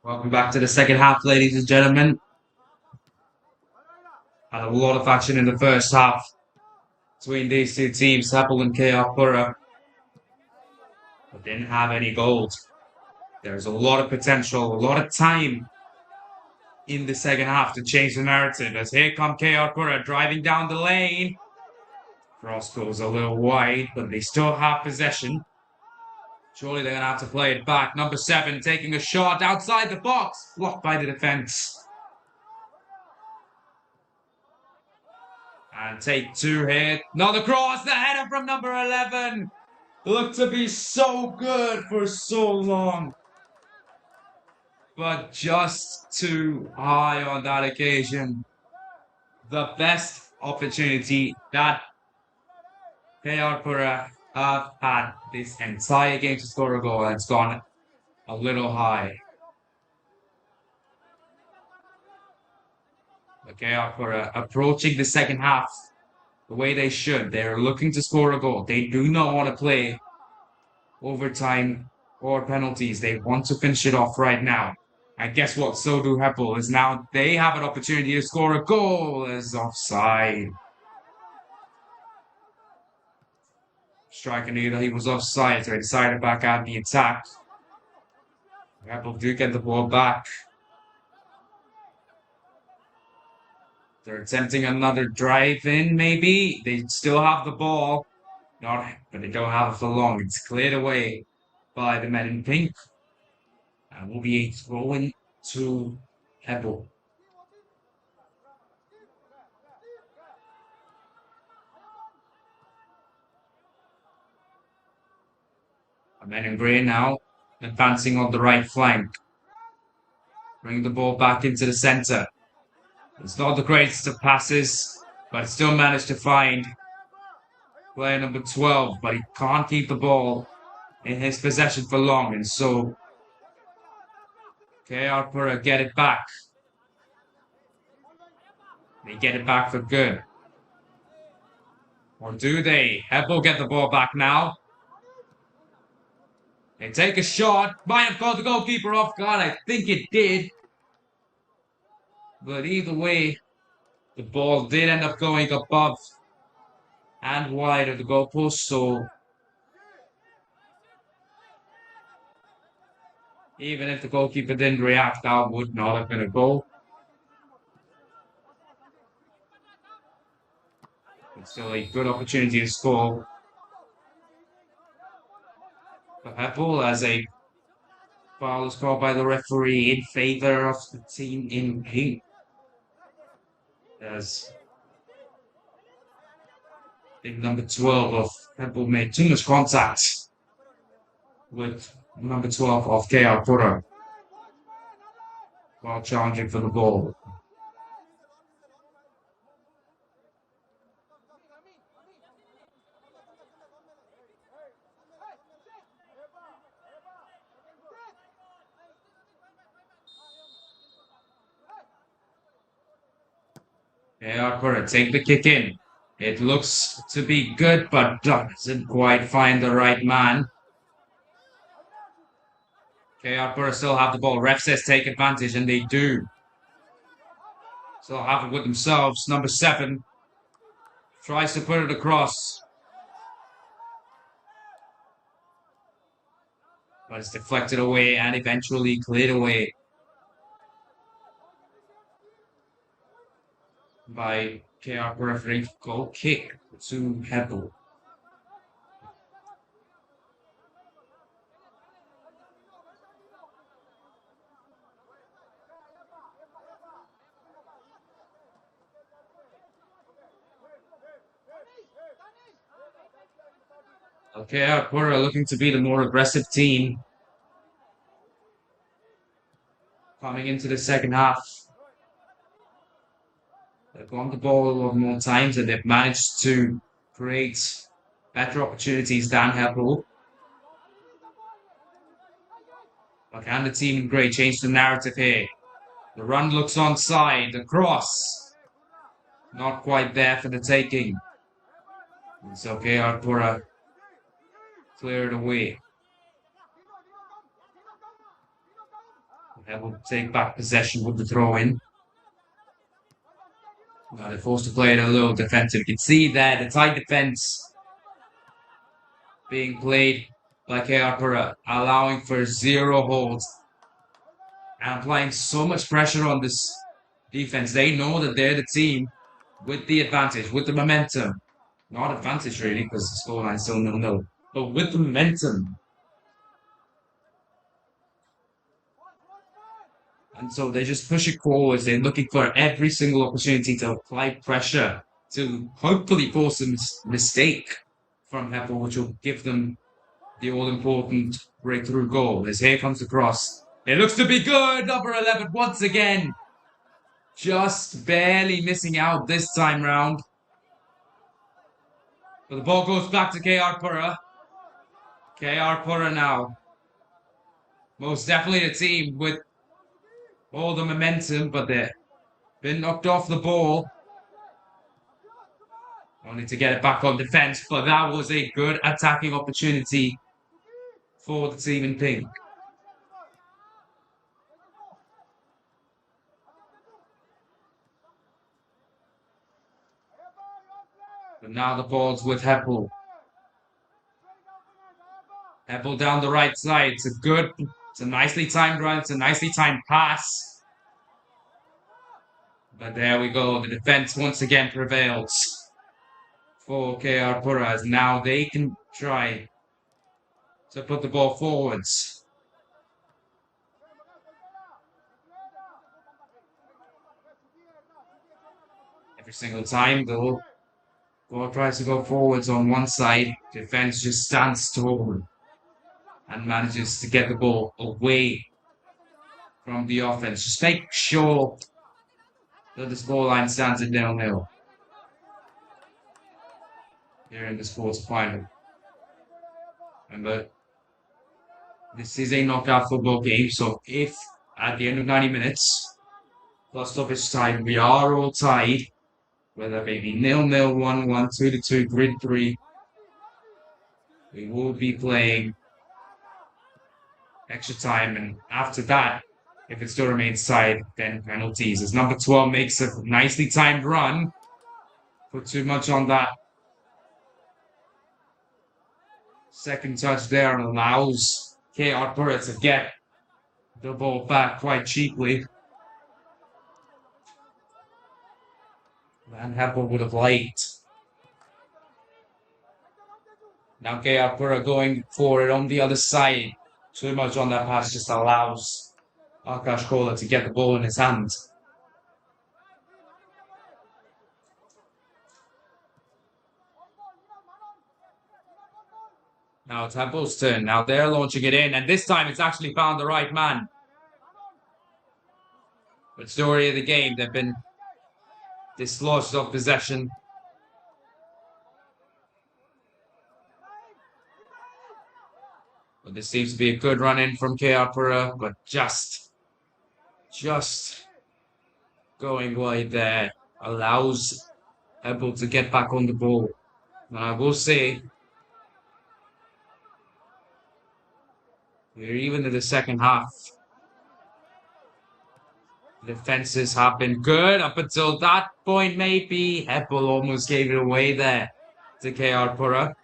Welcome back to the second half, ladies and gentlemen. Had a lot of action in the first half between these two teams, Hebbal and Pura, but didn't have any goals. There's a lot of potential, a lot of time in the second half to change the narrative. As here come Pura driving down the lane. Cross goes a little wide, but they still have possession. Surely they're going to have to play it back. Number 7 taking a shot outside the box, blocked by the defense. And take 2 here. Another cross, the header from number 11. Looked to be so good for so long. But just too high on that occasion. The best opportunity that Pura have had this entire game to score a goal, and it's gone a little high. Pura approaching the second half the way they should. They're looking to score a goal. They do not want to play overtime or penalties. They want to finish it off right now. And guess what? So do Hebbal. Is now they have an opportunity to score a goal as offside. Striker knew that he was offside, so he decided to back out the attack. Hebbal do get the ball back. They're attempting another drive in, maybe. They still have the ball. But they don't have it for long. It's cleared away by the men in pink. And will be thrown to Hebbal. The men in grey now advancing on the right flank. Bring the ball back into the centre. It's not the greatest of passes, but still managed to find player number 12, but he can't keep the ball in his possession for long, and so Pura get it back. They get it back for good. Or do they? Hebbal get the ball back now. They take a shot. Might have caught the goalkeeper off guard. I think it did. But either way, the ball did end up going above and wide of the goalpost, so even if the goalkeeper didn't react, that would not have been a goal. It's still a good opportunity to score for Hebbal as a foul is called by the referee in favour of the team in pink. As I think number 12 of Hebbal made too much contact with number 12 of Pura while challenging for the ball. Pura take the kick in. It looks to be good, but doesn't quite find the right man. Pura still have the ball. Ref says take advantage, and they do. Still have it with themselves. Number 7 tries to put it across, but it's deflected away and eventually cleared away by Pura referee. Goal kick to Hebbal. Pura looking to be the more aggressive team coming into the second half. They've won the ball a lot more times, and they've managed to create better opportunities than Hebbal. But can the team in grey change the narrative here? The run looks onside. The cross not quite there for the taking. It's okay, Pura cleared away. Hebbal take back possession with the throw in. Now they're forced to play it a little defensive. You can see there the tight defense being played by KR Pura, allowing for 0 holds and applying so much pressure on this defense. They know that they're the team with the advantage, with the momentum. Not advantage really, because the scoreline is still 0-0, but with the momentum. And so they just push it forwards. They're looking for every single opportunity to apply pressure to hopefully force a mistake from Hebbal, which will give them the all-important breakthrough goal. As here comes the cross. It looks to be good. Number 11 once again. Just barely missing out this time round. But the ball goes back to KR Pura. KR Pura now. Most definitely a team with all the momentum, but they've been knocked off the ball. Only to get it back on defense, but that was a good attacking opportunity for the team in pink. But now the ball's with Hebbal. Hebbal down the right side. It's a nicely timed run. It's a nicely timed pass. But there we go. The defense once again prevails for KR Pura, as now they can try to put the ball forwards. Every single time, though, ball tries to go forwards on one side. Defense just stands tall and manages to get the ball away from the offense. Just make sure that the scoreline stands at 0-0 here in the sports final. Remember, this is a knockout football game, so if at the end of 90 minutes, plus stoppage time, we are all tied, whether it may be 0-0, 1-1, 2-2, 3-3, we will be playing extra time, and after that, if it still remains tied, then penalties. As number 12 makes a nicely timed run, put too much on that second touch there and allows KR Pura to get the ball back quite cheaply. And Hebbal would have liked. Now KR Pura going forward on the other side. Too much on that pass just allows Akash Kola to get the ball in his hands. Now it's Hebbal's turn. Now they're launching it in, and this time it's actually found the right man. But story of the game, they've been dislodged of possession. But this seems to be a good run in from KR Pura, but just going wide there allows Hebbal to get back on the ball. And I will say, we're even in the second half. The defenses have been good up until that point, maybe. Hebbal almost gave it away there to KR Pura.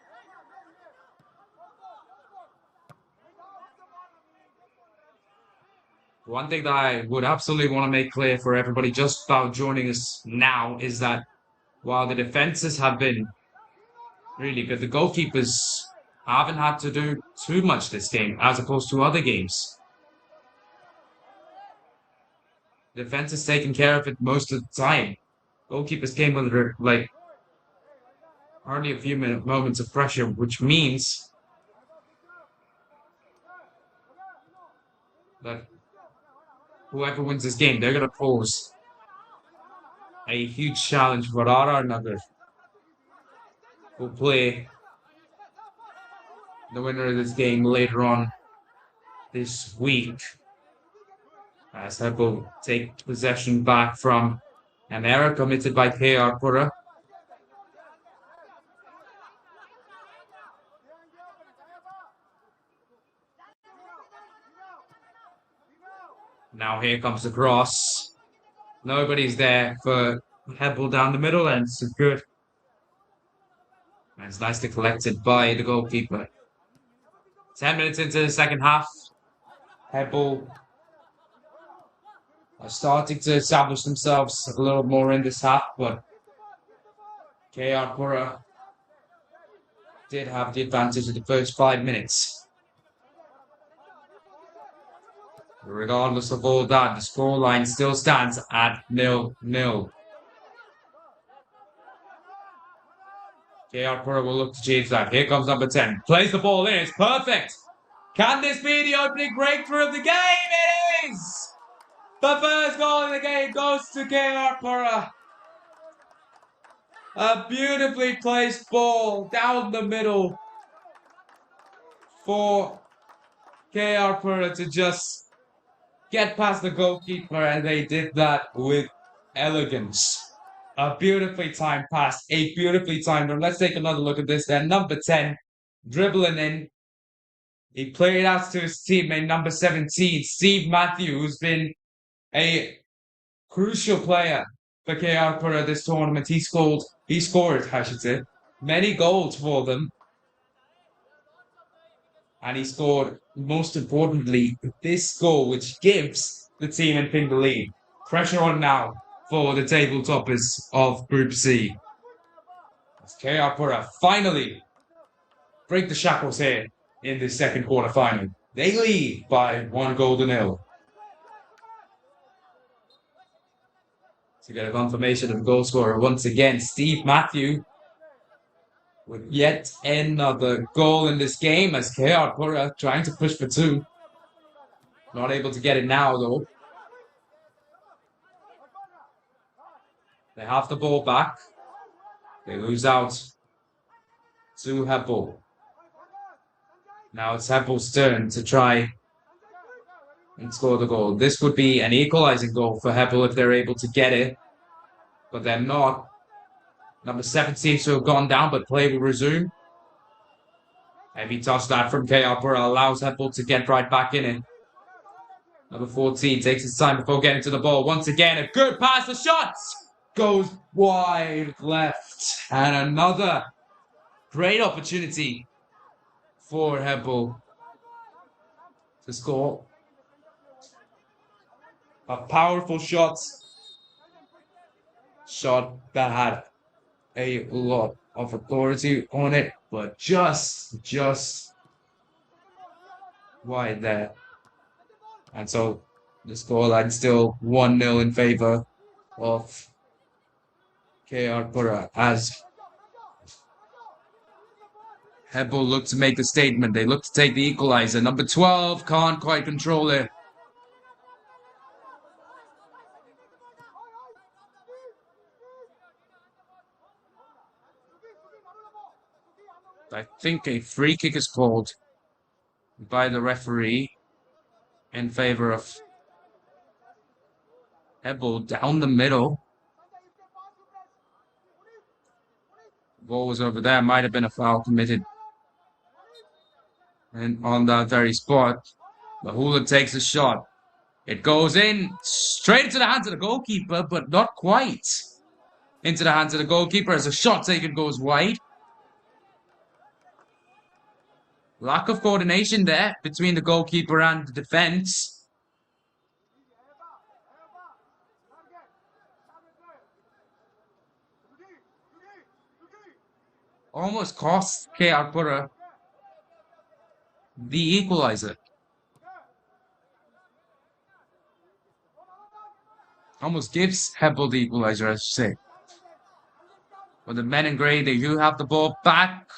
One thing that I would absolutely want to make clear for everybody just about joining us now is that while the defenses have been really good, the goalkeepers haven't had to do too much this game as opposed to other games. Defense has taken care of it most of the time. Goalkeepers came under like hardly a few moments of pressure, which means that whoever wins this game, they're going to pose a huge challenge for RR Nagar, who will play the winner of this game later on this week, as Hebbal take possession back from an error committed by KR Pura. Now here comes the cross. Nobody's there for Hebbal down the middle, and it's good. And it's nicely collected by the goalkeeper. 10 minutes into the second half, Hebbal are starting to establish themselves a little more in this half, but Pura did have the advantage of the first 5 minutes. Regardless of all that, the scoreline still stands at 0-0. Pura will look to change that. Here comes number 10. Plays the ball in. It's perfect. Can this be the opening breakthrough of the game? It is! The first goal in the game goes to Pura. A beautifully placed ball down the middle for Pura to just get past the goalkeeper, and they did that with elegance. A beautifully timed pass, a beautifully timed run. Let's take another look at this then. Number 10, dribbling in. He played out to his teammate, number 17, Steve Matthew, who's been a crucial player for Pura this tournament. He scored, I should say, many goals for them. And he scored, most importantly, this goal, which gives the team in pink the lead. Pressure on now for the table toppers of Group C. As Pura finally break the shackles here in the second quarter final. They lead by 1-0. To get a confirmation of the goal scorer once again, Steve Matthew, with yet another goal in this game as Pura trying to push for 2. Not able to get it now though. They have the ball back. They lose out to Hebbal. Now it's Hebbal's turn to try and score the goal. This would be an equalizing goal for Hebbal if they're able to get it. But they're not. Number 7 seems to have gone down, but play will resume. Heavy touch that from Pura allows Hebbal to get right back in it. Number 14 takes his time before getting to the ball. Once again, a good pass. The shot goes wide left. And another great opportunity for Hebbal to score. A powerful shot. Shot that had a lot of authority on it, but just wide there. And so the scoreline still 1-0 in favor of Pura as Hebbal look to make a statement. They look to take the equalizer. Number 12 can't quite control it. I think a free kick is called by the referee in favor of Hebbal down the middle. Ball was over there. Might have been a foul committed. And on that very spot, Mahula takes a shot. It goes in straight into the hands of the goalkeeper, but not quite into the hands of the goalkeeper as a shot taken goes wide. Lack of coordination there between the goalkeeper and the defense. Almost cost Pura the equalizer. Almost gives Hebbal the equalizer, I should say. But the men in grey, they do have the ball back,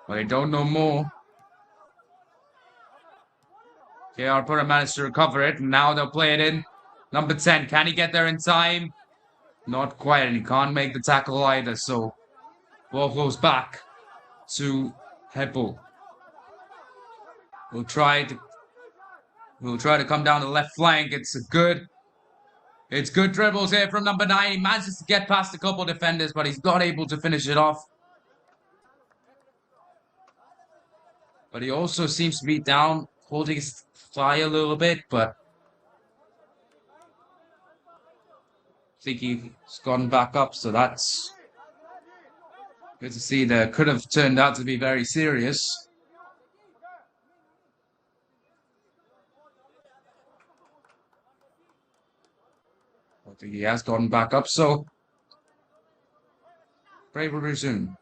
but they don't know more. Pura managed to recover it, and now they'll play it in. Number 10, can he get there in time? Not quite, and he can't make the tackle either, so ball goes back to Hebbal. We'll try to come down the left flank. It's good dribbles here from number 9. He manages to get past a couple of defenders, but he's not able to finish it off. But he also seems to be down, holding his thigh a little bit, but think he's gone back up, so that's good to see. That could have turned out to be very serious. I think he has gone back up, so play will resume.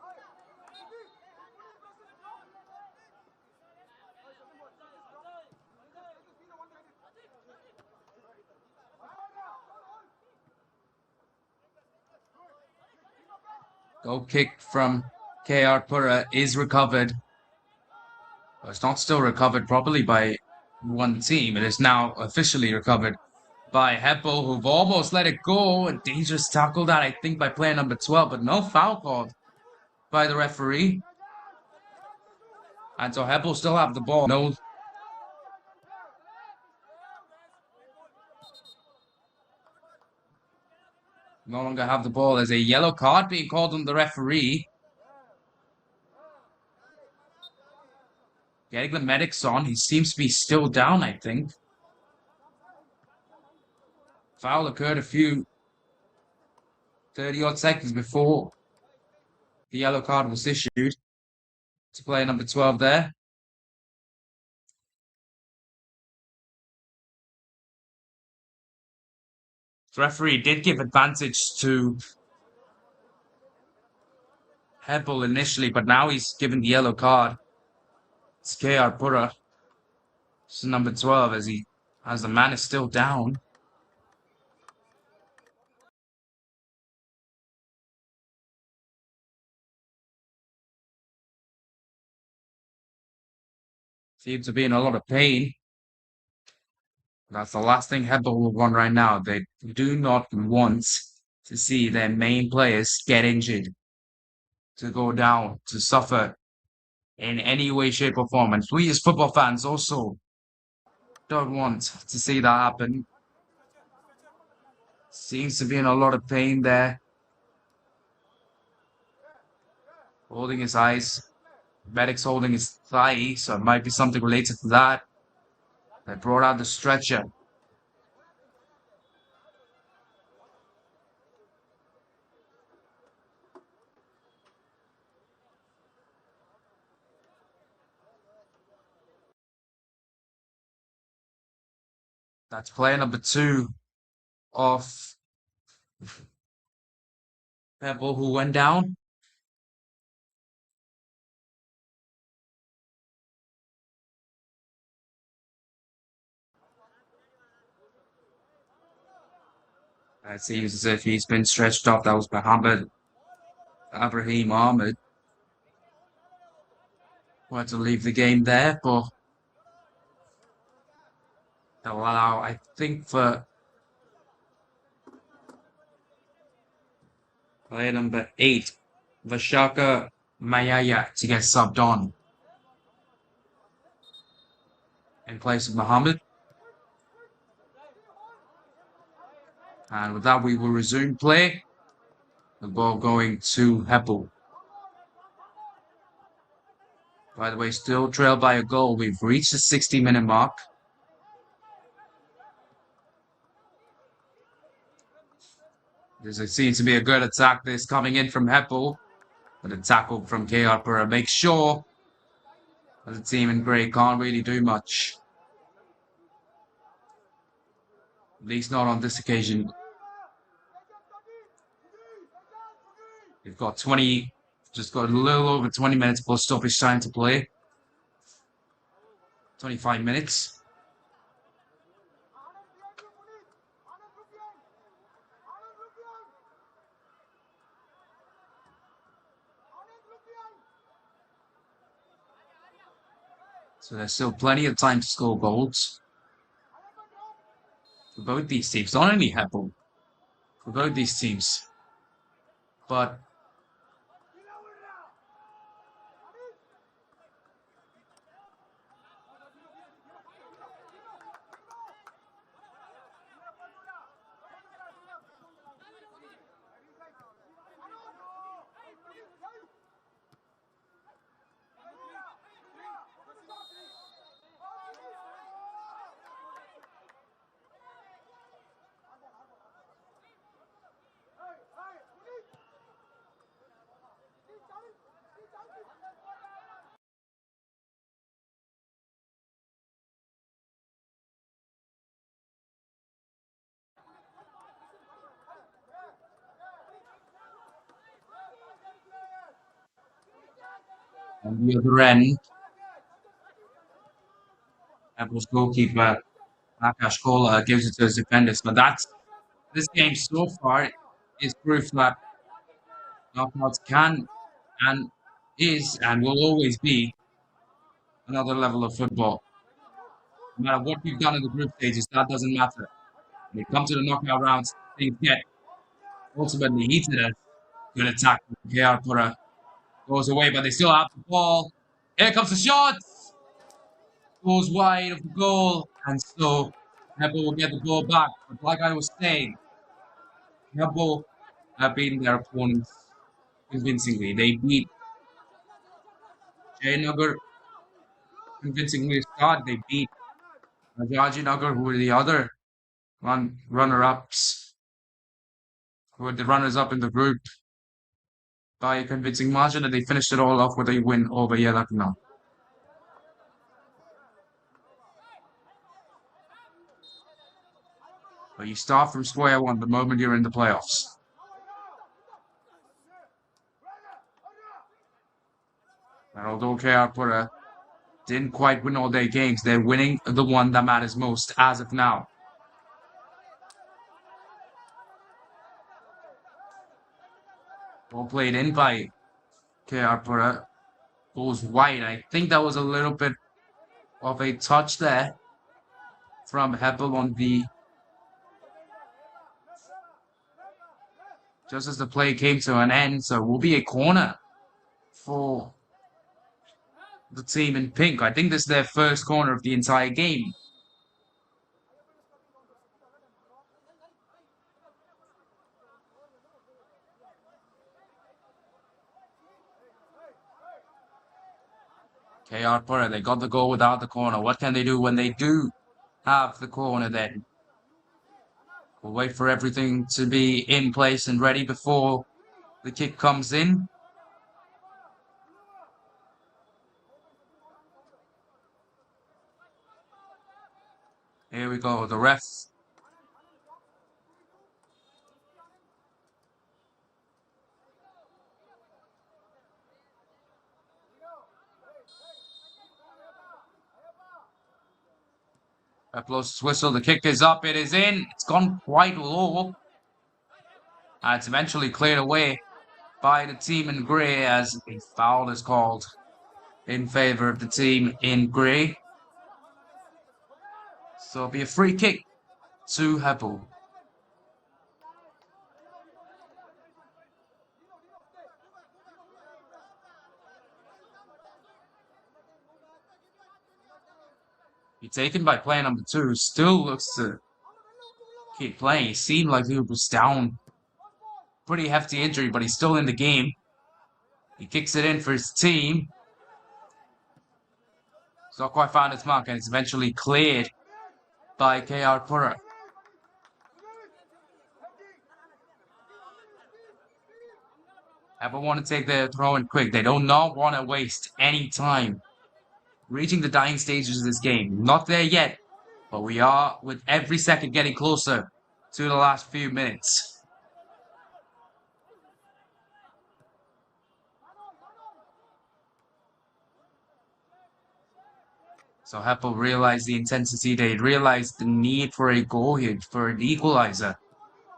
Goal kick from KR Pura is recovered. Well, it's not still recovered properly by one team. It is now officially recovered by Hebbal, who've almost let it go. A dangerous tackle that, I think, by player number 12, but no foul called by the referee. And so Hebbal still have the ball. No longer have the ball. There's a yellow card being called on the referee. Getting the medics on. He seems to be still down, I think. Foul occurred a few 30-odd seconds before the yellow card was issued to player number 12 there. The referee did give advantage to Hebbal initially, but now he's given the yellow card. It's KR Pura. This is number 12 as the man is still down. Seems to be in a lot of pain. That's the last thing Hebbal will want right now. They do not want to see their main players get injured, to go down, to suffer in any way, shape, or form. And we as football fans also don't want to see that happen. Seems to be in a lot of pain there. Holding his eyes. Medic's holding his thigh, so it might be something related to that. They brought out the stretcher. That's player number 2 of Hebbal, who went down. It seems as if he's been stretched off. That was Muhammad Ibrahim Ahmed. Wanted to leave the game there, but they'll allow, I think, for player number 8, Vashaka Mayaya, to get subbed on in place of Muhammad. And with that, we will resume play. The ball going to Hebbal. By the way, still trailed by a goal. We've reached the 60-minute mark. There seems to be a good attack. This coming in from Hebbal. But a tackle from KR Pura makes sure that the team in grey can't really do much. At least not on this occasion. We've got just got a little over 20 minutes before stoppage time to play. 25 minutes. So there's still plenty of time to score goals for both these teams. Not only Hebbal, for both these teams. But On the other end, Hebbel's goalkeeper, Akash Kola, gives it to his defenders. But this game so far is proof that knockouts can and is and will always be another level of football. No matter what we've done in the group stages, that doesn't matter. When it comes to the knockout rounds, things get ultimately heated as good attack from KR Pura goes away, but they still have the ball. Here comes the shot! Goes wide of the goal, and so Hebbal will get the ball back. But like I was saying, Hebbal have beaten their opponents convincingly. They beat Jayanagar convincingly to start. They beat Rajajinagar, who were the other runner-ups, who were the runners-up in the group, by a convincing margin, and they finished it all off with a win over Yelakna. But you start from square one the moment you're in the playoffs. And although KR Pura didn't quite win all their games, they're winning the one that matters most as of now. Ball played in by KR Pura. Goes wide. I think that was a little bit of a touch there from Hebbal on the... just as the play came to an end, so it will be a corner for the team in pink. I think this is their first corner of the entire game. KR Pura, they got the goal without the corner. What can they do when they do have the corner then? We'll wait for everything to be in place and ready before the kick comes in. Here we go, the refs. Ref blows his whistle, the kick is up, it is in. It's gone quite low. And it's eventually cleared away by the team in grey as a foul is called in favour of the team in grey. So it'll be a free kick to Hebbal. Be taken by player number 2, still looks to keep playing. He seemed like he was down. Pretty hefty injury, but he's still in the game. He kicks it in for his team. It's not quite found its mark, and it's eventually cleared by KR Pura. Hebbal want to take their throw in quick. They do not want to waste any time reaching the dying stages of this game. Not there yet, but we are with every second getting closer to the last few minutes. So Hebbal realized the intensity. They realized the need for a goal here, for an equalizer.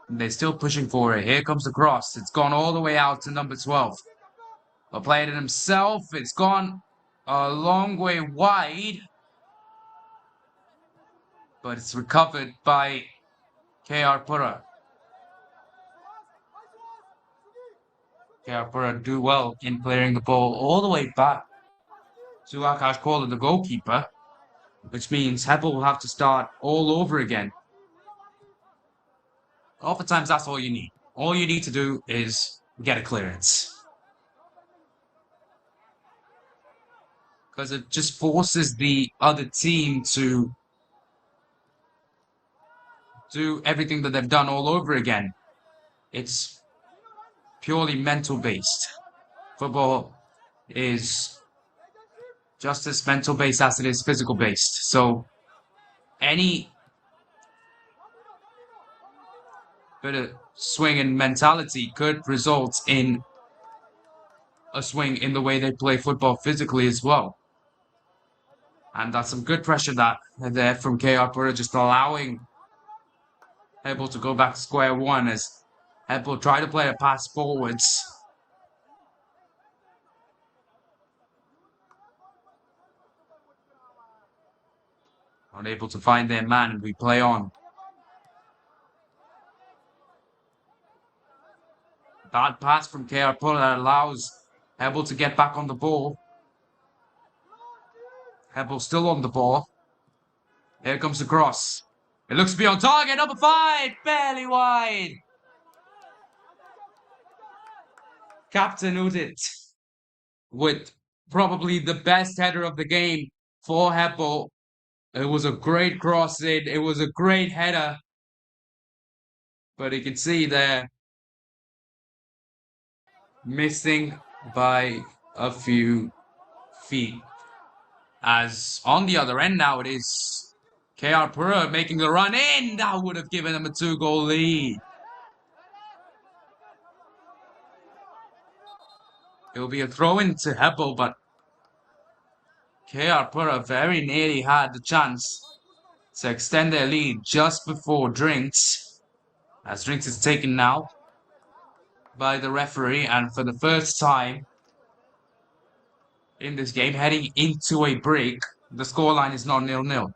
And they're still pushing for it. Here comes the cross. It's gone all the way out to number 12. But played it himself. It's gone a long way wide. But it's recovered by KR Pura. KR Pura do well in clearing the ball all the way back to Akash Kola, the goalkeeper, which means Hebbal will have to start all over again. Oftentimes, that's all you need. All you need to do is get a clearance. Because it just forces the other team to do everything that they've done all over again. It's purely mental based. Football is just as mental based as it is physical based. So any bit of swing and mentality could result in a swing in the way they play football physically as well. And that's some good pressure that there from KR Pura, just allowing Hebbal to go back to square one as Hebbal try to play a pass forwards. Unable to find their man, and we play on. Bad pass from KR Pura that allows Hebbal to get back on the ball. Hebbal still on the ball. Here comes the cross. It looks to be on target. Number 5, barely wide. Captain Udit with probably the best header of the game for Hebbal. It was a great cross in. It was a great header. But you can see there, missing by a few feet. As on the other end now, it is KR Pura making the run in. That would have given them a 2-goal lead. It will be a throw-in to Hebbal, but KR Pura very nearly had the chance to extend their lead just before Drinks. As Drinks is taken now by the referee, and for the first time in this game, heading into a break, the scoreline is not 0-0.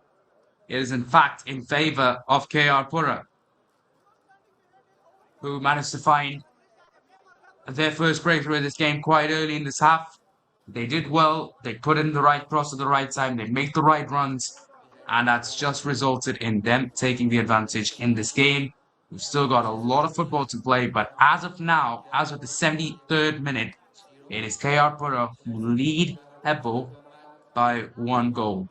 It is in fact in favor of KR Pura, who managed to find their first breakthrough in this game quite early in this half. They did well. They put in the right cross at the right time. They make the right runs. And that's just resulted in them taking the advantage in this game. We've still got a lot of football to play. But as of now, as of the 73rd minute, it is KR Pura who lead Hebbal by 1 goal.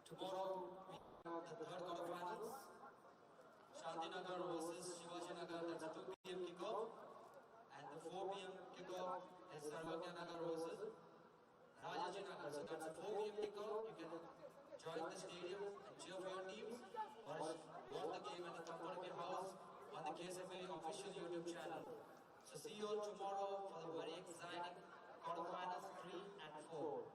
Tomorrow we have the third quarterfinals. Shantinagar versus Shivajinagar, that's a 2 p.m. kickoff. And the 4 p.m. kickoff is Sarvajanagar versus Rajajinagar. So that's a 4 p.m. kickoff. You can join the stadium and cheer for your teams, or watch the game at the comfort of your house on the KSFA official YouTube channel. So see you all tomorrow for the very exciting quarterfinals 3 and 4.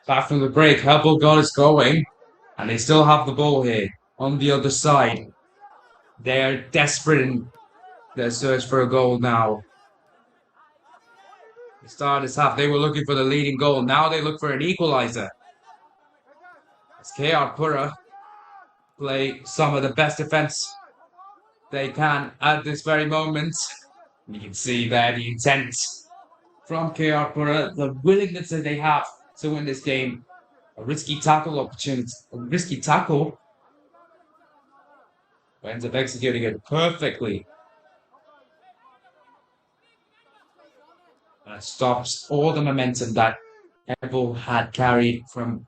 Back from the break, Hebbal got us going, and they still have the ball here on the other side. They're desperate in their search for a goal now. The start of this half, they were looking for the leading goal. Now they look for an equalizer. As KR Pura play some of the best defense they can at this very moment. You can see there the intent from KR Pura, the willingness that they have to win this game. A risky tackle opportunity, a risky tackle, but ends up executing it perfectly. And it stops all the momentum that Hebbal had carried from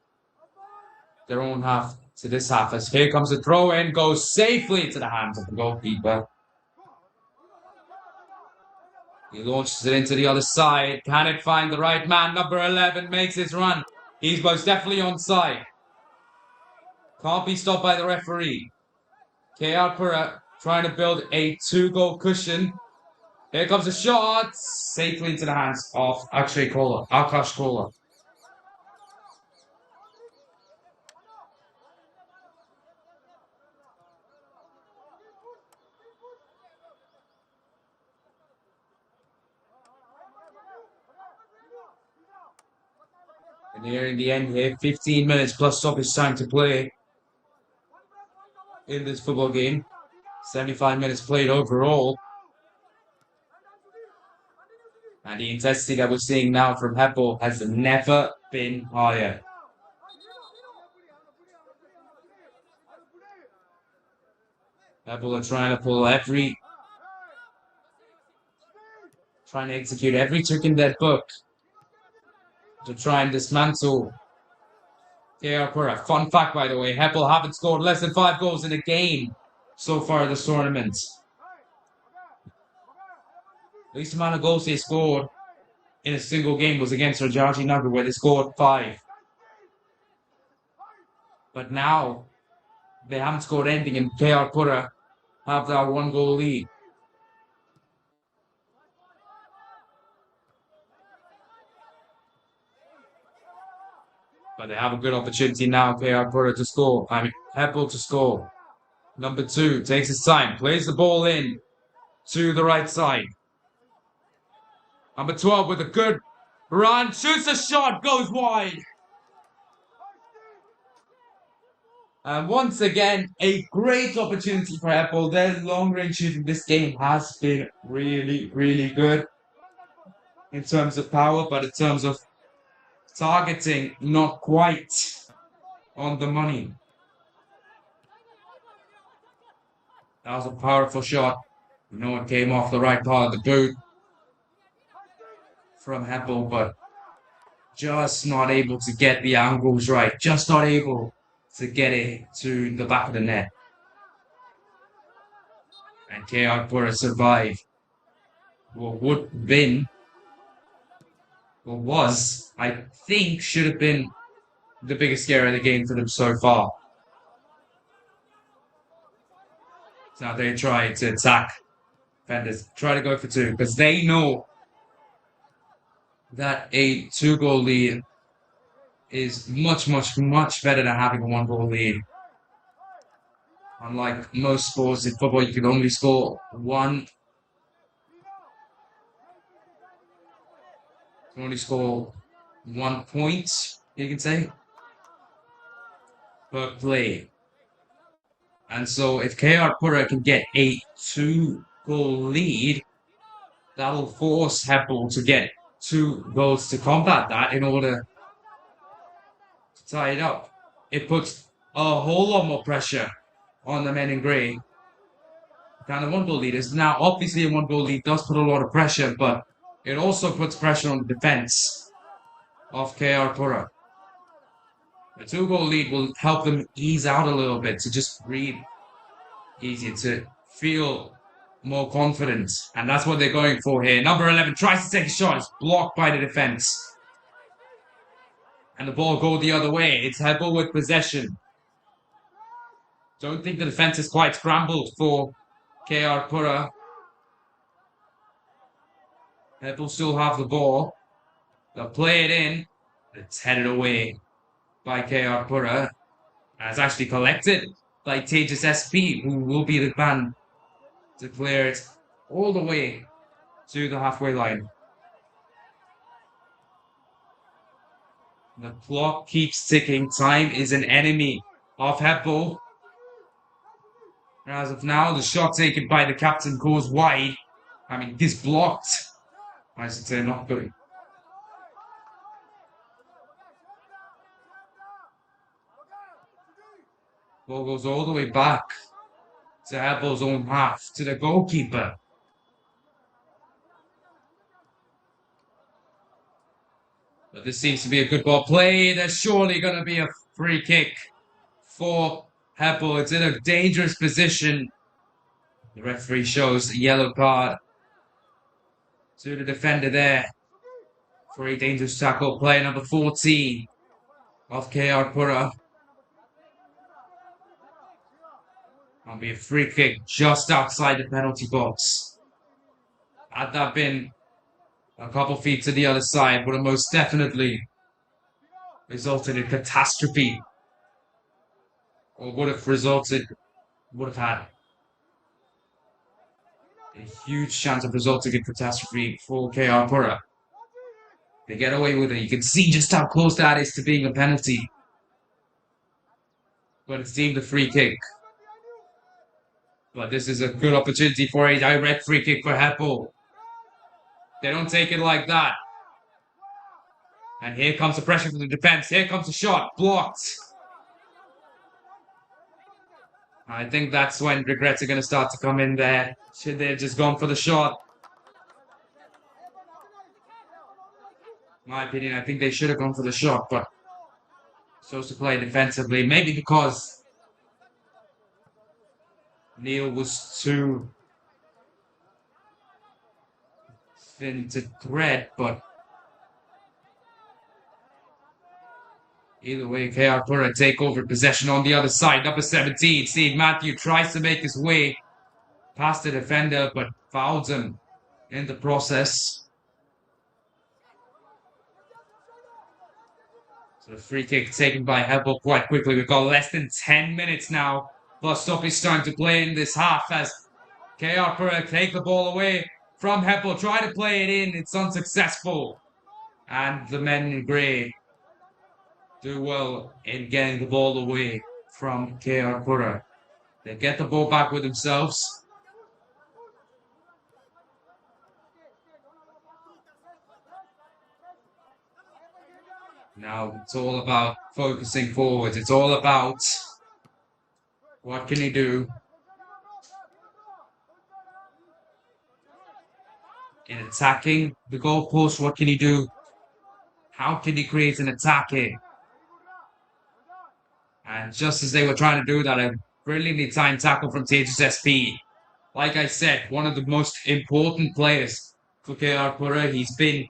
their own half to this half. As here comes the throw in, goes safely into the hands of the goalkeeper. He launches it into the other side. Can it find the right man? Number 11 makes his run. He's most definitely onside. Can't be stopped by the referee. KR Pura trying to build a 2-goal cushion. Here comes a shot. Safely into the hands of Akash Kola. nearing the end here, 15 minutes plus stoppage time to play in this football game. 75 minutes played overall. And the intensity that we're seeing now from Hebbal has never been higher. Hebbal are trying to execute every trick in their book to try and dismantle Pura. Fun fact, by the way, Hebbal haven't scored less than 5 goals in a game so far this tournament. Least amount of goals they scored in a single game was against Rajaji Nagar, where they scored 5. But now they haven't scored anything, and Pura have that 1-goal lead. But they have a good opportunity now, Pura to score. Hebbal to score. Number 2 takes his time, plays the ball in to the right side. Number 12 with a good run, shoots a shot, goes wide. And once again, a great opportunity for Hebbal. Their long-range shooting this game has been really, really good in terms of power, but in terms of targeting, not quite on the money. That was a powerful shot. It came off the right part of the boot from Hebbal, but just not able to get the angles right. Just not able to get it to the back of the net. And Pura survived what was, I think, should have been the biggest scare of the game for them so far. So now they try to attack defenders, try to go for 2, because they know that a 2-goal lead is much, much, much better than having a 1-goal lead. Unlike most sports in football, you can only score 1. You can only score 1 point, you can say, per play. And so if Pura can get a 2-goal lead, that'll force Hebbal to get 2 goals to combat that in order to tie it up. It puts a whole lot more pressure on the men in grey than the 1-goal leaders. Now, obviously, a 1-goal lead does put a lot of pressure, but it also puts pressure on the defense of Pura. A 2-goal lead will help them ease out a little bit, to just breathe easier, to feel more confident. And that's what they're going for here. Number 11 tries to take a shot. It's blocked by the defense. And the ball goes the other way. It's Hebbal with possession. Don't think the defense is quite scrambled for Pura. Hebbal still have the ball. They'll play it in. It's headed away by Pura. And it's actually collected by Tejas SP, who will be the man to clear it all the way to the halfway line. The clock keeps ticking. Time is an enemy of Hebbal. As of now, the shot taken by the captain goes wide. This blocked. I should say not good. Ball goes all the way back to Hebbal's own half, to the goalkeeper. But this seems to be a good ball play. There's surely going to be a free kick for Hebbal. It's in a dangerous position. The referee shows a yellow card to the defender there for a dangerous tackle. Player number 14 of Pura. That'll be a free kick just outside the penalty box. Had that been a couple feet to the other side, would have most definitely resulted in catastrophe. Or would have had a huge chance of resulting in catastrophe for Pura. They get away with it. You can see just how close that is to being a penalty. But it's deemed a free kick. But this is a good opportunity for a direct free kick for Hebbal. They don't take it like that. And here comes the pressure from the defense. Here comes the shot. Blocked. I think that's when regrets are going to start to come in there. Should they have just gone for the shot? In my opinion, I think they should have gone for the shot, but supposed to play defensively. Maybe because Neil was too thin to thread, but either way, KR Pura take over possession on the other side. Number 17, Steve Matthew tries to make his way past the defender, but fouls him in the process. So the free kick taken by Hebbal quite quickly. We've got less than 10 minutes now. Plus stoppage time to play in this half as KR Pura take the ball away from Hebbal. Try to play it in. It's unsuccessful. And the men in grey do well in getting the ball away from KR Pura. They get the ball back with themselves. Now it's all about focusing forwards. It's all about what can he do in attacking the goalpost. What can he do? How can he create an attack here? And just as they were trying to do that, a brilliantly timed tackle from KSFA. Like I said, one of the most important players for KR Pura. He's been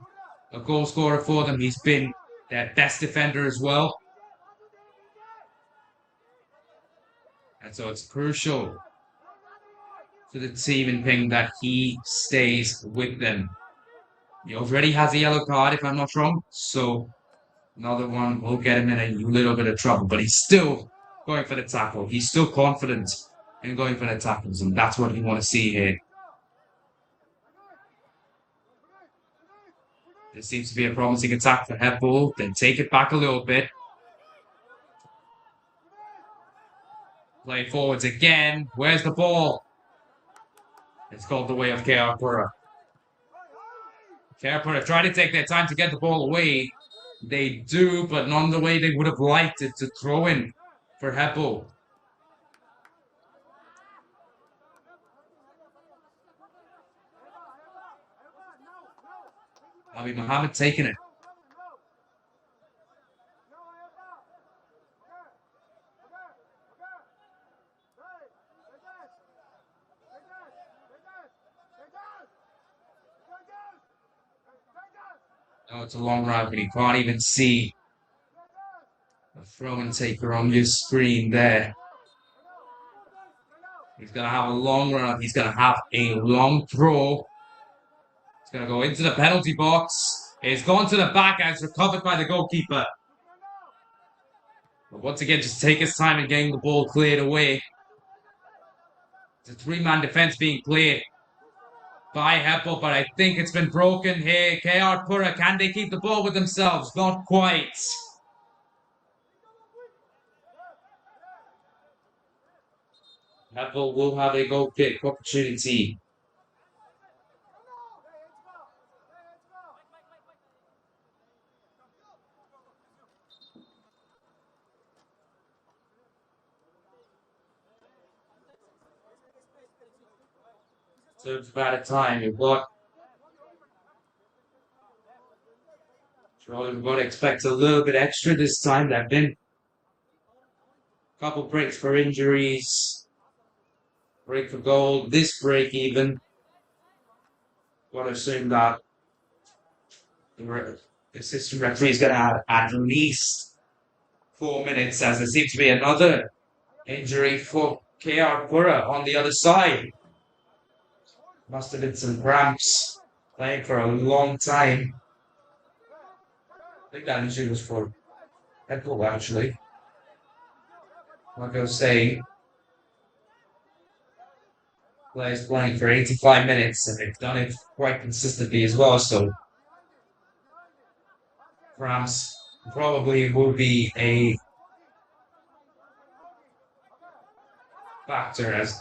a goal scorer for them. He's been their best defender as well. And so it's crucial to the team in Ping that he stays with them. He already has a yellow card, if I'm not wrong. So another one will get him in a little bit of trouble. But he's still going for the tackle. He's still confident in going for the tackles. And that's what we want to see here. This seems to be a promising attack for Hebbal. Then take it back a little bit. Play forwards again. Where's the ball? It's called the way of KR Pura. KR Pura try to take their time to get the ball away. They do, but not the way they would have liked it to throw in for Hebbal. Abi Mohammed taking it. Oh, it's a long run, but you can't even see the throw and taker on your screen there. He's going to have a long run. He's going to have a long throw. It's going to go into the penalty box. It's gone to the back and it's recovered by the goalkeeper. But once again, just take his time in getting the ball cleared away. It's a three-man defense being cleared by Hebbal, but I think it's been broken here. KR Pura, can they keep the ball with themselves? Not quite. Hebbal will have a goal kick opportunity. So it's about a time. We've got we've got to expect a little bit extra this time. There have been a couple breaks for injuries, break for goal, this break even. Got to assume that the assistant referee is going to have at least 4 minutes, as there seems to be another injury for KR Pura on the other side. Must have been some cramps, playing for a long time. I think that injury was for Hebbal, actually. Like I was saying, players playing for 85 minutes, and they've done it quite consistently as well, so cramps probably will be a factor as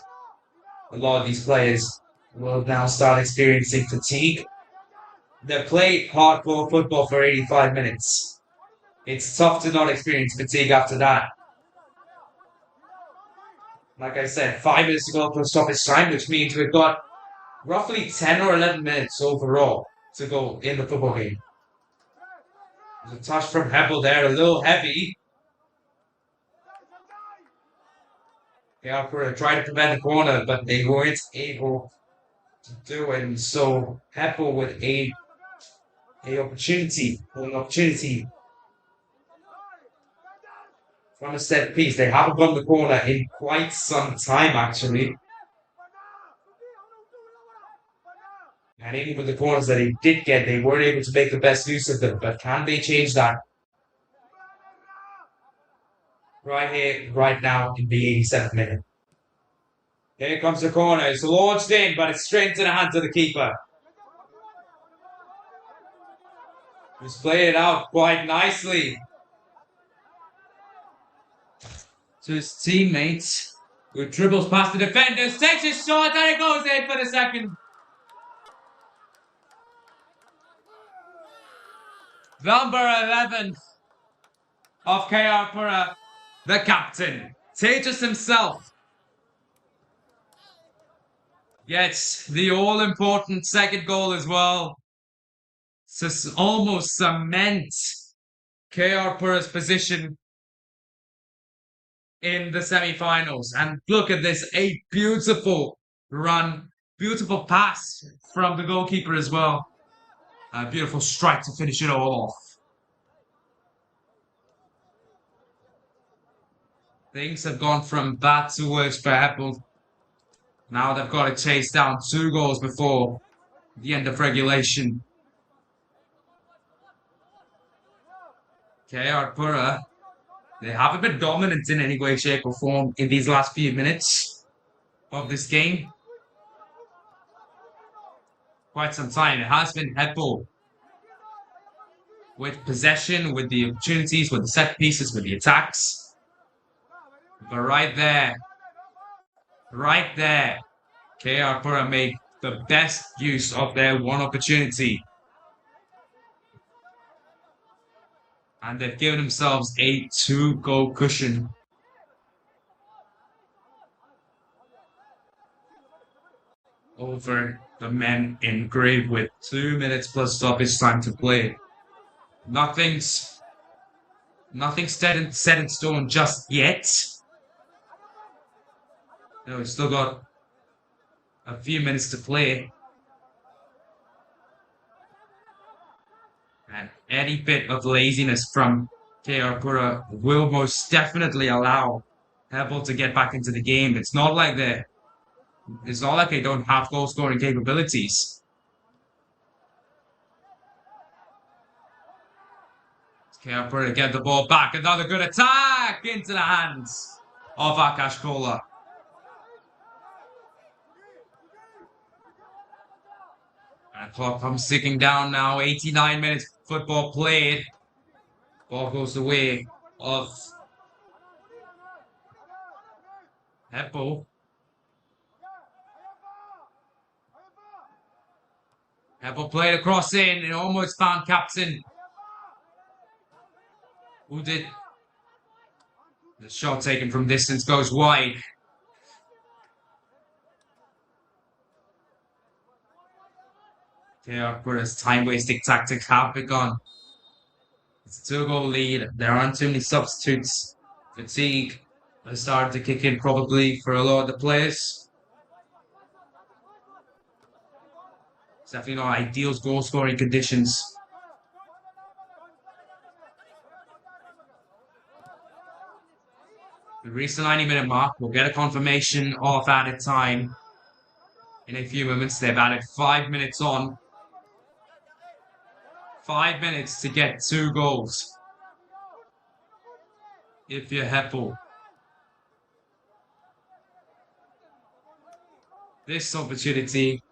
a lot of these players will now start experiencing fatigue. They've played hardcore football for 85 minutes. It's tough to not experience fatigue after that. Like I said, 5 minutes to go for stoppage time, which means we've got roughly 10 or 11 minutes overall to go in the football game. There's a touch from Hebbal there, a little heavy. Pura tried to prevent the corner, but they weren't able to do it. And so Hebbal with an opportunity from a set piece. They haven't won the corner in quite some time, actually. And even with the corners that they did get, they weren't able to make the best use of them. But can they change that? Right here, right now, in the 87th minute. Here comes the corner. It's launched in, but it's straight into the hands of the keeper. He's played it out quite nicely to his teammates, who dribbles past the defenders, takes a shot, and it goes in for the second. Number 11 of Pura, the captain, Tejas himself, gets the all-important second goal as well to almost cement Pura's position in the semi-finals. And look at this, a beautiful run, beautiful pass from the goalkeeper as well. A beautiful strike to finish it all off. Things have gone from bad to worse for Hebbal. Now they've got to chase down 2 goals before the end of regulation. Pura, they haven't been dominant in any way, shape or form in these last few minutes of this game. Quite some time. It has been Hebbal with possession, with the opportunities, with the set pieces, with the attacks. But right there, Pura made the best use of their one opportunity. And they've given themselves a 2-goal cushion. Over the men in grey with 2 minutes plus stoppage time to play. Nothing's set in stone just yet. We've still got a few minutes to play. And any bit of laziness from Pura will most definitely allow Hebbal to get back into the game. It's not like they don't have goal scoring capabilities. Pura to get the ball back. Another good attack into the hands of Akash Kola. And the clock comes ticking down now. 89 minutes football played. Ball goes the way of Hebbal. Hebbal played across in and almost found captain. Who did? The shot taken from distance goes wide. Pura's time-wasting tactics have begun. It's a 2-goal lead. There aren't too many substitutes. Fatigue has started to kick in probably for a lot of the players. It's definitely not ideal goal-scoring conditions. We reached the 90-minute mark. We'll get a confirmation of added time in a few moments. They've added 5 minutes on. 5 minutes to get 2 goals. If you're Hebbal. This opportunity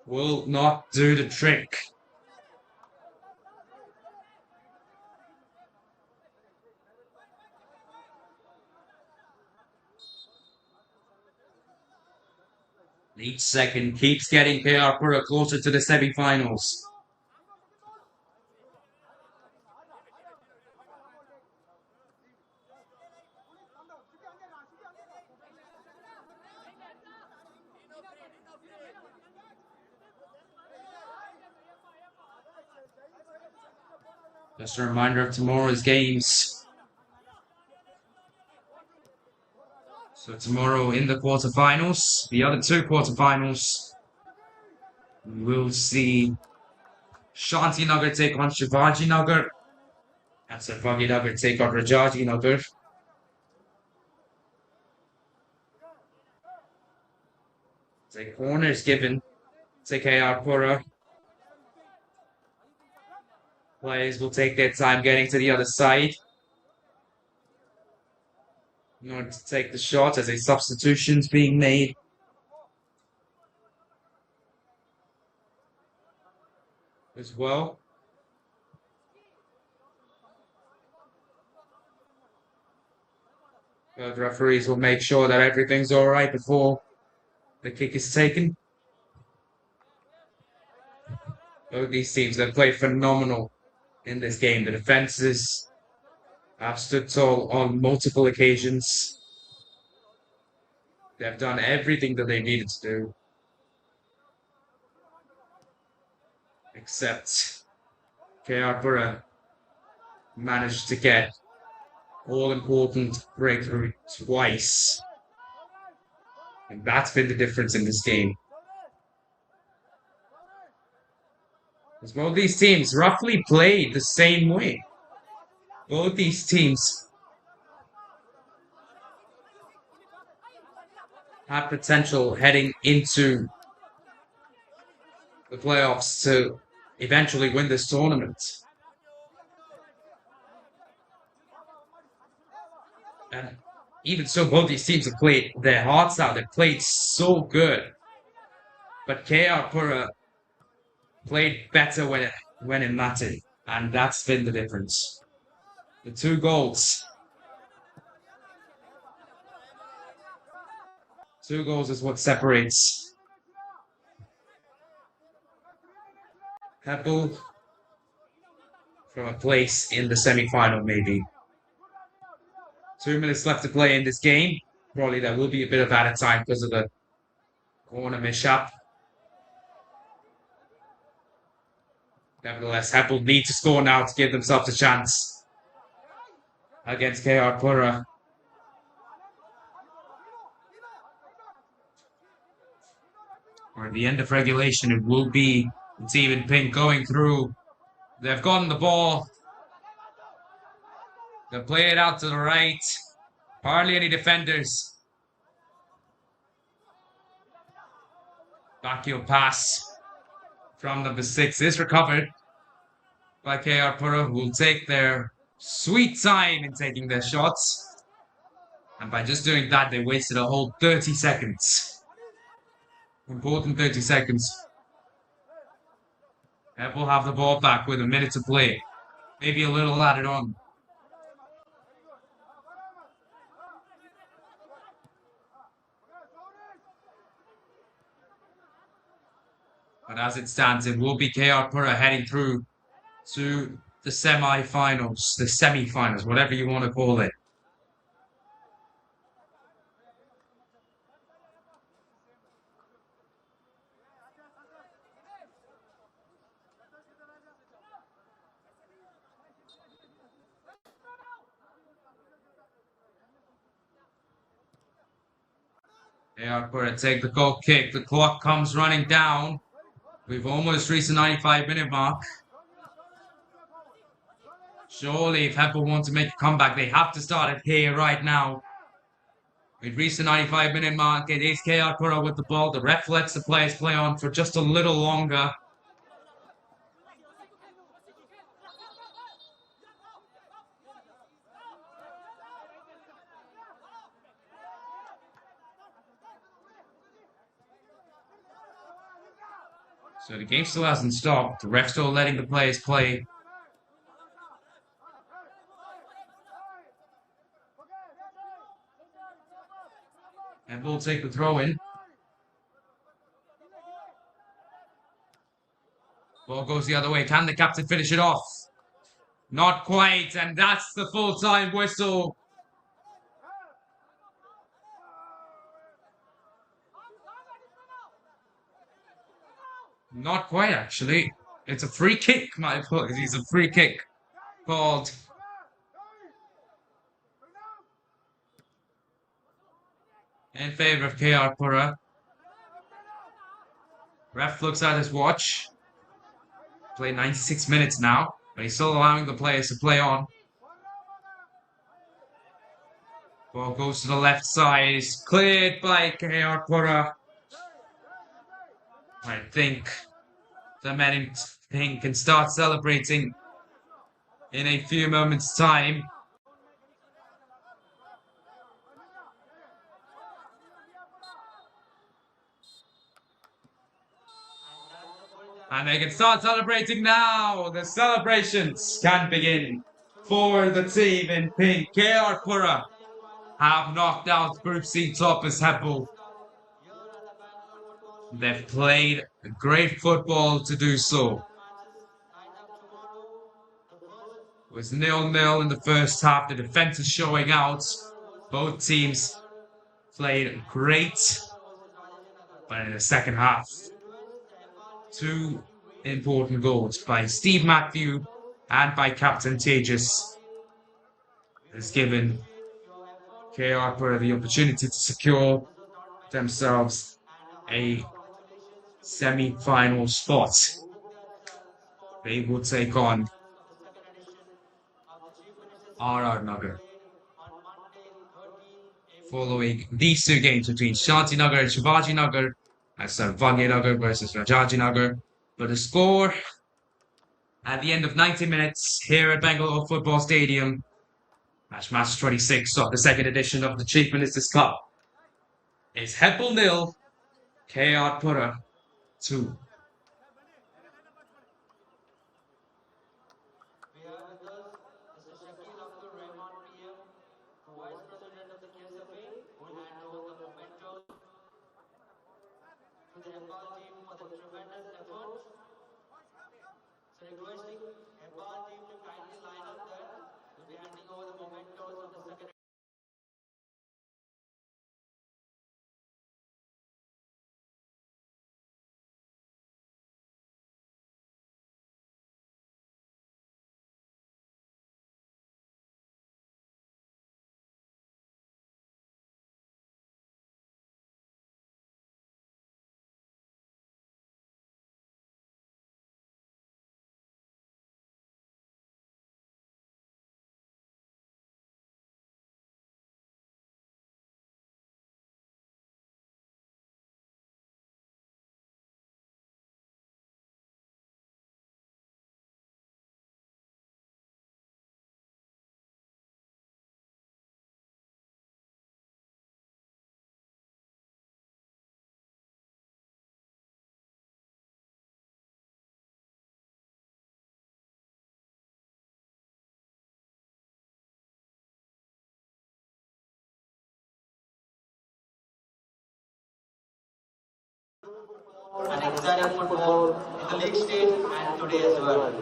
will not do the trick. Each second keeps getting KR Pura closer to the semi-finals. Just a reminder of tomorrow's games. So tomorrow in the quarterfinals, the other two quarterfinals, we'll see Shanti Nagar take on Shivaji Nagar and Sarvagi Nagar take on Rajaji Nagar. The corners given to KR Pura. Players will take their time getting to the other side in order to take the shot as a substitution's being made. As well. The referees will make sure that everything's all right before the kick is taken. Both these teams have played phenomenal in this game. The defenses have stood tall on multiple occasions. They've done everything that they needed to do. Except KR Pura managed to get all-important breakthrough twice. And that's been the difference in this game. As both these teams roughly played the same way. Both these teams have potential heading into the playoffs to eventually win this tournament. And even so, both these teams have played their hearts out. They've played so good. But KR Pura played better when it mattered. And that's been the difference. The 2 goals. 2 goals is what separates Hebbal from a place in the semi-final, maybe. 2 minutes left to play in this game. Probably there will be a bit of added time because of the corner mishap. Nevertheless, Hebbal need to score now to give themselves a chance against KR Pura. Or at the end of regulation, it will be the team in pink going through. They've gotten the ball. They'll play it out to the right. Hardly any defenders. Backheel pass from number 6 is recovered by KR Pura, who will take their sweet time in taking their shots. And by just doing that, they wasted a whole 30 seconds. Important 30 seconds. Hebbal will have the ball back with a minute to play. Maybe a little added on. But as it stands, it will be KR Pura heading through to the semi-finals, whatever you want to call it. KR Pura take the goal kick. The clock comes running down. We've almost reached the 95-minute mark. Surely, if Hebbal want to make a comeback, they have to start it here right now. We've reached the 95-minute mark. It is KR Pura with the ball. The ref lets the players play on for just a little longer. So the game still hasn't stopped. The ref's still letting the players play. And we'll take the throw in. Ball goes the other way. Can the captain finish it off? Not quite, and that's the full-time whistle. Not quite, actually. It's a free kick, my apologies. A free kick called. In favour of KR Pura. Ref looks at his watch. Played 96 minutes now, but he's still allowing the players to play on. Ball goes to the left side. It's cleared by KR Pura. I think the men in pink can start celebrating in a few moments' time. And they can start celebrating now. The celebrations can begin for the team in pink. KR Pura have knocked out Group C toppers Hebbal. They've played great football to do so. It was 0-0 in the first half. The defense is showing out. Both teams played great. But in the second half, two important goals by Steve Matthew and by Captain Tejas has given KR Pura the opportunity to secure themselves a semi-final spot. They will take on RR Nagar. Following these two games between Shanti Nagar and Shivaji Nagar, as Sarvagya Nagar versus Rajaji Nagar. But the score at the end of 90 minutes here at Bangalore Football Stadium, match 26 of the second edition of the Chief Minister's Cup, is Hebbal 0, KR Pura 2. We have with us Mr. Shakil Abdul Rahman PM, Vice President of the KSFA, who will hand over the mementos to the Hebbal team for the tremendous effort. So requesting Hebbal team to kindly line up there. We'll be handing over the mementos of the second. And exciting football in the league stage and today as well.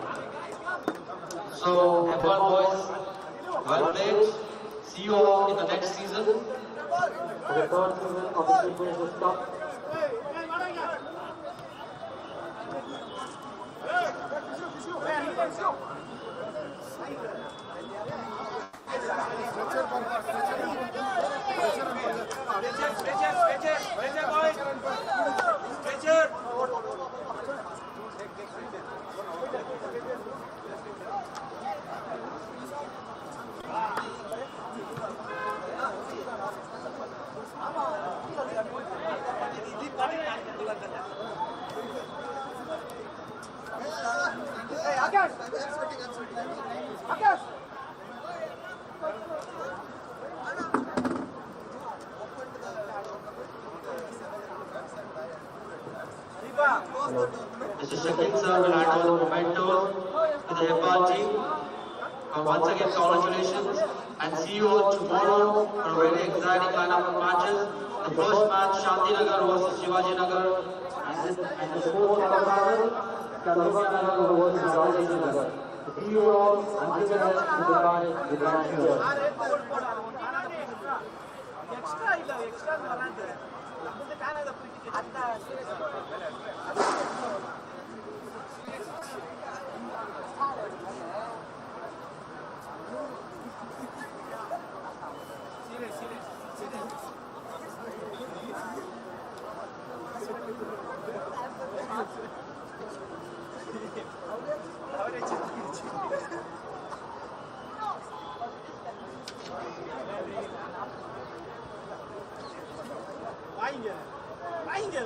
So, Hebbal boys, well played. See you all in the next season. For the third season of the Chief Minister's Cup. Mr. Shakil sir will hand over the mementos to the Hebbal team. Once again, congratulations and see you all tomorrow for a very exciting lineup of matches. The first match, Shanti Nagar versus Shivaji Nagar, and the fourth quarter. Kalabanagar versus Rajendra. The 3-year-olds unbeaten to the final with the here. extra ಇಲ್ಲ extra ಬರಲ್ಲ ನಮ್ಮದು ಕಾಣದ ಪ್ರೀತಿ ಅಂತ வாங்க வாங்க